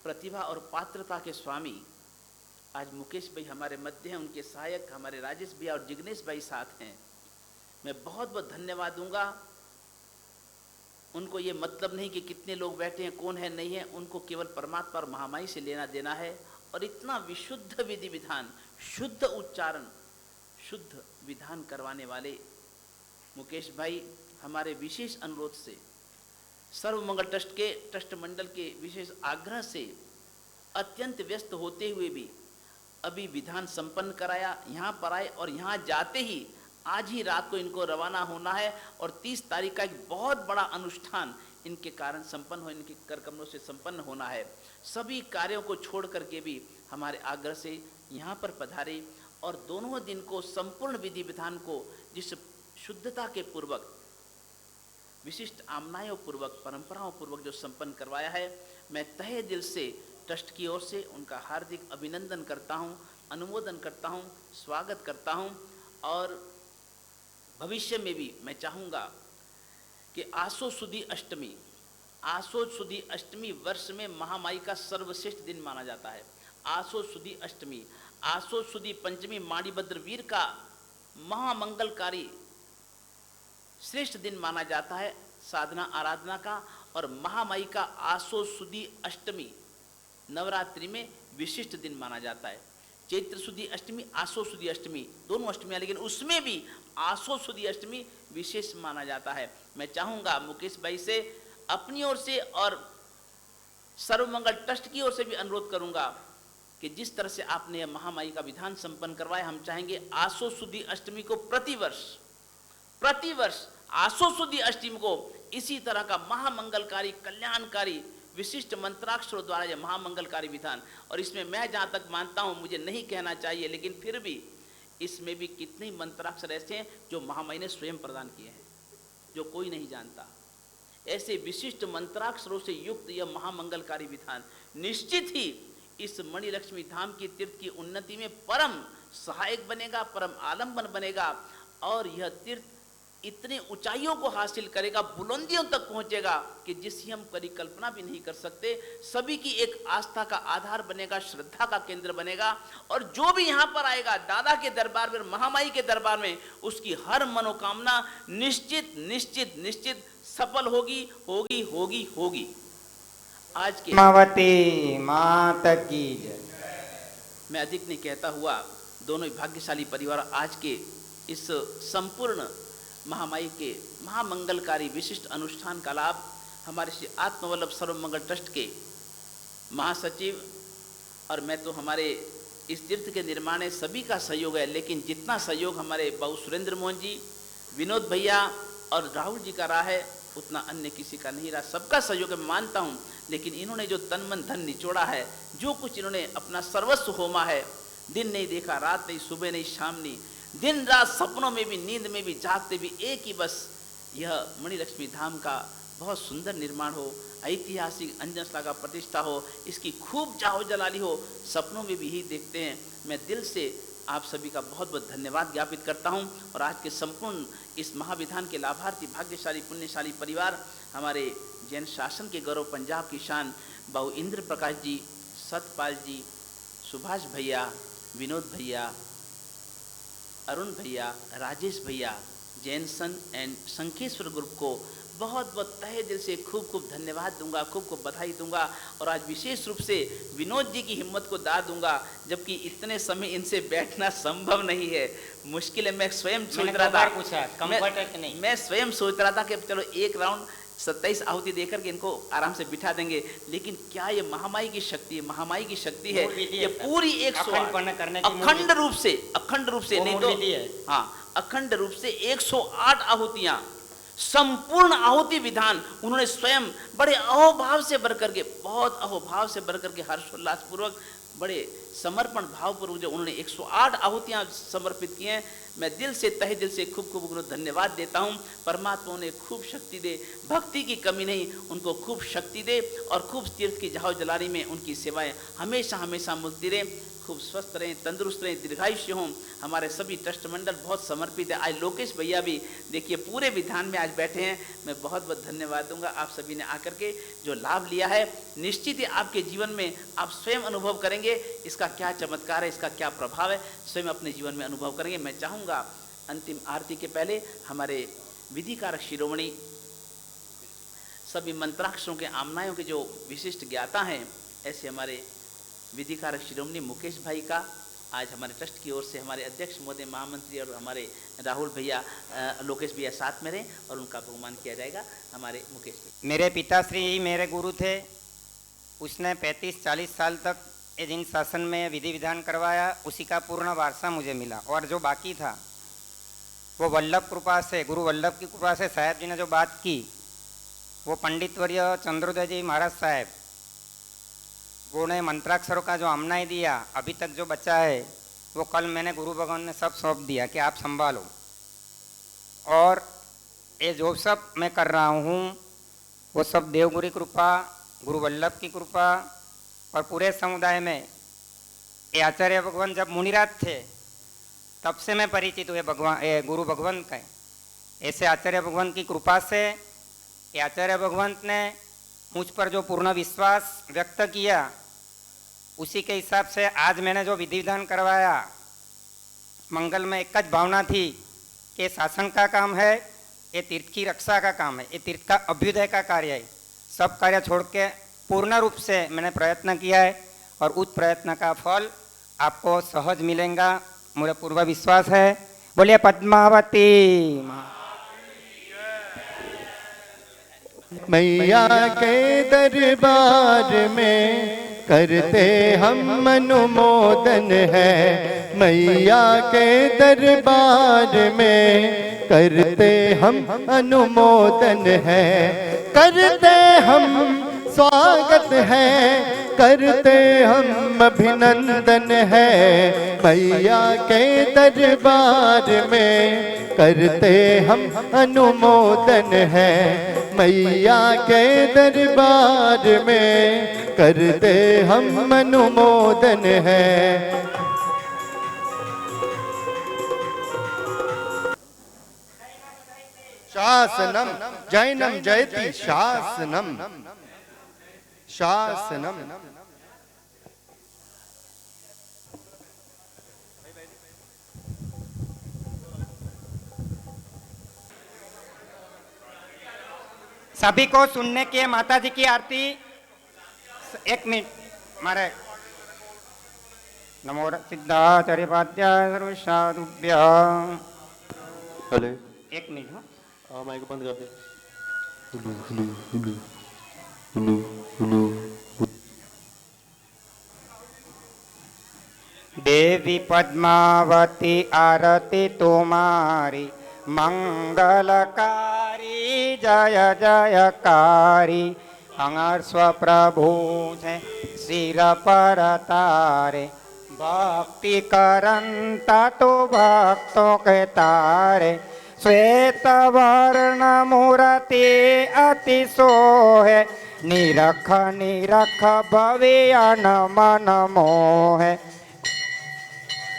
प्रतिभा और पात्रता के स्वामी आज मुकेश भाई हमारे मध्य हैं। उनके सहायक हमारे राजेश भैया और जिग्नेश भाई साथ हैं। मैं बहुत बहुत धन्यवाद दूंगा उनको ये मतलब नहीं कि कितने लोग बैठे हैं, कौन है नहीं है, उनको केवल परमात्मा और महामाई से लेना देना है। और इतना विशुद्ध विधि विधान, शुद्ध उच्चारण, शुद्ध विधान करवाने वाले मुकेश भाई हमारे विशेष अनुरोध से, सर्वमंगल ट्रस्ट के ट्रस्ट मंडल के विशेष आग्रह से अत्यंत व्यस्त होते हुए भी अभी विधान संपन्न कराया, यहाँ पर आए और यहाँ जाते ही आज ही रात को इनको रवाना होना है और 30 तारीख का एक बहुत बड़ा अनुष्ठान इनके कारण संपन्न हो, इनके कर कमलों से संपन्न होना है। सभी कार्यों को छोड़ करके भी हमारे आग्रह से यहाँ पर पधारे और दोनों दिन को संपूर्ण विधि विधान को जिस शुद्धता के पूर्वक, विशिष्ट आमनायों पूर्वक, परंपराओं पूर्वक जो संपन्न करवाया है, मैं तहे दिल से ट्रस्ट की ओर से उनका हार्दिक अभिनंदन करता हूँ, अनुमोदन करता हूँ, स्वागत करता हूँ। और भविष्य में भी मैं चाहूँगा कि आसो सुदी अष्टमी, आसो सुदी अष्टमी वर्ष में महामाई का सर्वश्रेष्ठ दिन माना जाता है। आसो सुदी अष्टमी, आसो सुदी पंचमी माणिभद्र वीर का महामंगलकारी श्रेष्ठ दिन माना जाता है साधना आराधना का। और महामाई का आसो सुदी अष्टमी नवरात्रि में विशिष्ट दिन माना जाता है। चैत्र सुदी अष्टमी, आसो सुदी अष्टमी, दोनों अष्टमियाँ, लेकिन उसमें भी आसो सुदी अष्टमी विशेष माना जाता है। मैं चाहूँगा मुकेश भाई से अपनी ओर से और सर्वमंगल ट्रस्ट की ओर से भी अनुरोध करूँगा कि जिस तरह से आपने यह महामाई का विधान संपन्न करवाया, हम चाहेंगे आसो सुदी अष्टमी को प्रतिवर्ष आसो सुदी अष्टमी को इसी तरह का महामंगलकारी, कल्याणकारी, विशिष्ट मंत्राक्षरों द्वारा यह महामंगलकारी विधान। और इसमें मैं जहाँ तक मानता हूँ, मुझे नहीं कहना चाहिए, लेकिन फिर भी इसमें भी कितने मंत्राक्षर ऐसे हैं जो महामाई ने स्वयं प्रदान किए हैं, जो कोई नहीं जानता। ऐसे विशिष्ट मंत्राक्षरों से युक्त यह महामंगलकारी विधान निश्चित ही इस मणिलक्ष्मी धाम की तीर्थ की उन्नति में परम सहायक बनेगा, परम आलंबन बनेगा। और यह तीर्थ इतनी ऊंचाइयों को हासिल करेगा, बुलंदियों तक पहुंचेगा कि जिसकी हम परिकल्पना भी नहीं कर सकते। सभी की एक आस्था का आधार बनेगा, श्रद्धा का केंद्र बनेगा। और जो भी यहाँ पर आएगा दादा के दरबार में, महामाई के दरबार में, उसकी हर मनोकामना निश्चित निश्चित निश्चित सफल होगी होगी होगी होगी। आज के मावती माता की जय। मैं अधिक नहीं कहता हुआ, दोनों ही भाग्यशाली परिवार आज के इस संपूर्ण महामाई के महामंगलकारी विशिष्ट अनुष्ठान का लाभ हमारे श्री आत्मवल्लभ सर्वमंगल ट्रस्ट के महासचिव, और मैं तो हमारे इस तीर्थ के निर्माण में सभी का सहयोग है, लेकिन जितना सहयोग हमारे बाबू सुरेंद्र मोहन जी, विनोद भैया और राहुल जी का रहा है, उतना अन्य किसी का नहीं रहा। सबका सहयोग मैं मानता हूँ, लेकिन इन्होंने जो तन मन धन निचोड़ा है, जो कुछ इन्होंने अपना सर्वस्व होमा है, दिन नहीं देखा, रात नहीं, सुबह नहीं, शाम नहीं, दिन रात सपनों में भी, नींद में भी, जागते भी एक ही बस यह मणिलक्ष्मी धाम का बहुत सुंदर निर्माण हो, ऐतिहासिक अंजनशला का प्रतिष्ठा हो, इसकी खूब जाहो जलाली हो, सपनों में भी ही देखते हैं। मैं दिल से आप सभी का बहुत बहुत धन्यवाद ज्ञापित करता हूं। और आज के संपूर्ण इस महाविधान के लाभार्थी भाग्यशाली पुण्यशाली परिवार, हमारे जैन शासन के गौरव, पंजाब की शान, बाबू इंद्र प्रकाश जी, सतपाल जी, सुभाष भैया, विनोद भैया, अरुण भैया, राजेश भैया, जैन सन एंड शंखेश्वर ग्रुप को बहुत बहुत तहे दिल से खूब खूब धन्यवाद दूंगा, खूब खूब बधाई दूंगा। और आज विशेष रूप से विनोद जी की हिम्मत को दाद दूंगा, जबकि इतने समय इनसे बैठना संभव नहीं है, मुश्किल है। मैं स्वयं सोच रहा था, मैं स्वयं सोच रहा था कि चलो एक राउंड 27 आहुति देकर के इनको आराम से बिठा देंगे, लेकिन क्या ये महामाई की शक्ति है, महामाई की शक्ति है, ये पूरी 108 अखंड रूप से नहीं तो हाँ, अखंड रूप से 108 आहुतियां, संपूर्ण आहुति विधान उन्होंने स्वयं बड़े अहोभाव से भर करके, बहुत अहोभाव से भर करके, हर्षोल्लास पूर्वक, बड़े समर्पण भावपूर्वक जो उन्होंने 108 आहुतियां समर्पित की हैं, मैं दिल से तहे दिल से खूब खूब धन्यवाद देता हूं। परमात्मा उन्हें खूब शक्ति दे, भक्ति की कमी नहीं, उनको खूब शक्ति दे और खूब तीर्थ की जाहो जलारी में उनकी सेवाएं हमेशा हमेशा मिलती रहे। खूब स्वस्थ रहें, तंदुरुस्त रहें, दीर्घायुष्य हों। हमारे सभी ट्रस्ट मंडल बहुत समर्पित है। आज लोकेश भैया भी देखिए पूरे विधान में आज बैठे हैं। मैं बहुत बहुत धन्यवाद दूंगा आप सभी ने आकर के जो लाभ लिया है। निश्चित ही आपके जीवन में आप स्वयं अनुभव करेंगे इसका क्या चमत्कार है, इसका क्या प्रभाव है, स्वयं अपने जीवन में अनुभव करेंगे। मैं चाहूँगा अंतिम आरती के पहले हमारे विधिकारक शिरोमणि सभी मंत्राक्षरों के आमनायों के जो विशिष्ट ज्ञाता हैं, ऐसे हमारे विधिकारक शिरोमणि मुकेश भाई का आज हमारे ट्रस्ट की ओर से हमारे अध्यक्ष महोदय, महामंत्री और हमारे राहुल भैया, लोकेश भैया साथ में रहे और उनका बहुमान किया जाएगा। हमारे मुकेश भाई मेरे पिताश्री ही मेरे गुरु थे। उसने 35-40 साल तक ये जिन शासन में विधि विधान करवाया, उसी का पूर्ण वारसा मुझे मिला। और जो बाकी था वो वल्लभ कृपा से, गुरु वल्लभ की कृपा से साहब जी ने जो बात की, वो पंडित वर्य चंद्रोदय जी महाराज साहब, उन्होंने मंत्राक्षरों का जो आमनाई दिया, अभी तक जो बचा है वो कल मैंने गुरु भगवान ने सब सौंप दिया कि आप संभालो। और ये जो सब मैं कर रहा हूँ वो सब देवगुरु की कृपा, गुरु वल्लभ की कृपा और पूरे समुदाय में ये आचार्य भगवान जब मुनिराज थे तब से मैं परिचित हुए भगवान, ये गुरु भगवान का। ऐसे आचार्य भगवान की कृपा से ये आचार्य भगवान ने मुझ पर जो पूर्ण विश्वास व्यक्त किया, उसी के हिसाब से आज मैंने जो विधि विधान करवाया, मंगल में एक ज भावना थी कि शासन का काम है, ये तीर्थ की रक्षा का काम है, ये तीर्थ का अभ्युदय का कार्य है। सब कार्य छोड़ के पूर्ण रूप से मैंने प्रयत्न किया है और उस प्रयत्न का फल आपको सहज मिलेगा, मुझे पूर्ण विश्वास है। बोलिए पद्मावती मैया के दरबार में करते हम अनुमोदन है। मैया के दरबार में करते हम अनुमोदन है। करते हम स्वागत है, करते हम अभिनंदन है। मैया के दरबार में करते हम अनुमोदन है। मैया के दरबार में करते हम अनुमोदन है। शासनम जैनम जयति शासनम शासनम। सभी को सुनने के माता जी की आरती। एक मिनट मारे। नमो सिद्धाचार्य पाद्याय सर्वसाधुभ्य। हेलो एक मिनट। हाँ माइक बंद कर दे। देवी पद्मावती आरती तुम्हारी, मंगलकारी जय जयकारी। अंगर स्वप्रभु से सिर पर तारे, भक्ति करंता तो भक्तों के तारे। श्वेत वर्ण मूर्ति अति सोहे, निरख निरख भवियन मन मोहे।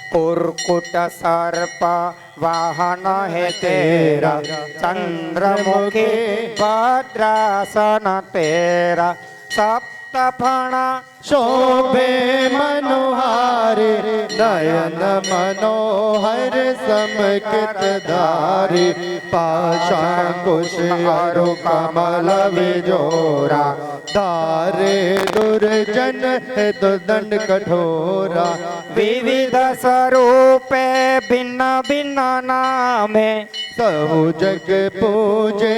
कुर्कुट सर्प वाहन है तेरा, चंद्रमुखी भद्रासन तेरा। सप्तफण शोभे मनोहारे, नयन मनोहर समकित धारी। पाशाकुश अरु कमल विजोरा, धारे दुर्जन हेतु दंड कठोरा। विविध स्वरूपे भिन्न भिन्न नामे, सहु जग पूजे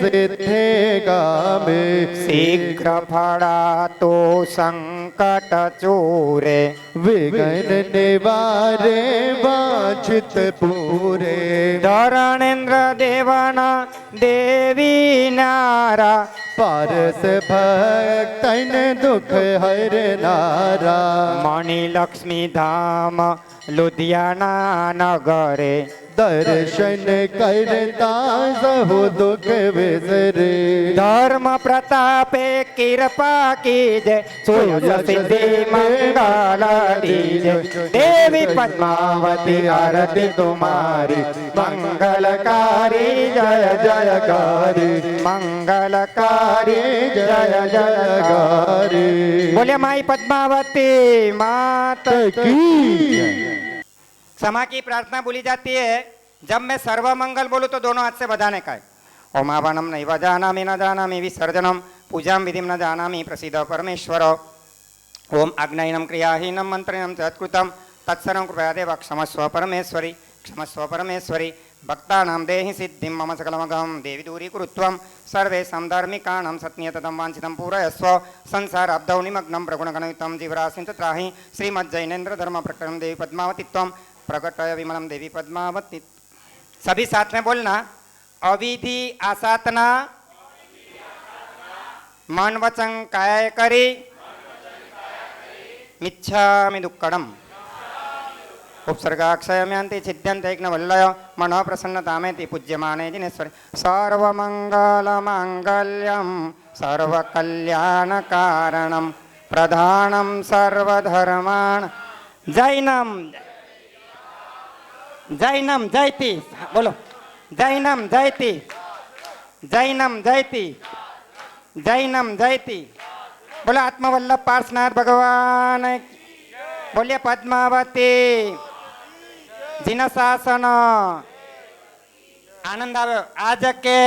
सिद्धे गामे। शीघ्र फड़ा तो संकट चूरे, विघ्न निवारे वांछित पूरे। धरणेन्द्र देवना देवी नारा, पारस भक्तन दुख हर नारा। मणि लक्ष्मी धाम लुधियाना नगरे, दर्शन करता सहु दुख विसरे। धर्म प्रतापे कृपा कीजे, सुयश सिद्धि मंगल दीजे। देवी पद्मावती आरती तुम्हारी, मंगलकारी जय जयकारी। मंगलकारी जय जयकारी। बोले माई पद्मावती मात की क्षमा की प्रार्थना बोली जाती है। जब मैं सर्वमंगल बोलूं तो दोनों हाथ से बधाने का है। ओमापनं नैव जानामि न जानामि विसर्जनं पूजां विधिं न जानामि प्रसीद परमेश्वर ओम आज्ञायनं क्रियाहीनं मन्त्रिणं च यत्कृतं तत्सर्वं कृपया देव क्षमस्व परमेश्वरी भक्तानां देहि सिद्धिं मम सकलमघं देवी दूरीकुरुत्वं सर्वेषां धार्मिकाणां सत्नियततं वाञ्छितं पूरयस्व संसाराब्धौ निमग्नं प्रगुणगणयुतं जीवराशिं च त्राहि श्रीमज्जैनेन्द्रधर्मप्रकरणं देवी पद्मावतीत्वं प्रकटय विमलं देवी पद्मावती। सभी साथ में बोलना। अविधि आसातना मन वचन काया करी मिच्छामि दुक्कडम। उपसर्गाक्षयम्यान्ति छिद्यन्ते यज्ञवल्लय मनः प्रसन्नतामेति पूज्यमाने जिनेश्वरी। सर्वमङ्गलमाङ्गल्यं सर्वकल्याणकारणं प्रधानं सर्वधर्मान् जैनम जैनम जयति बोलो जैनम जयति जैनम जयति जैनम जयति बोलो आत्मवल्लभ पार्श्वनाथ भगवान बोलिए पद्मावती जिन शासन आनंद आवे आज के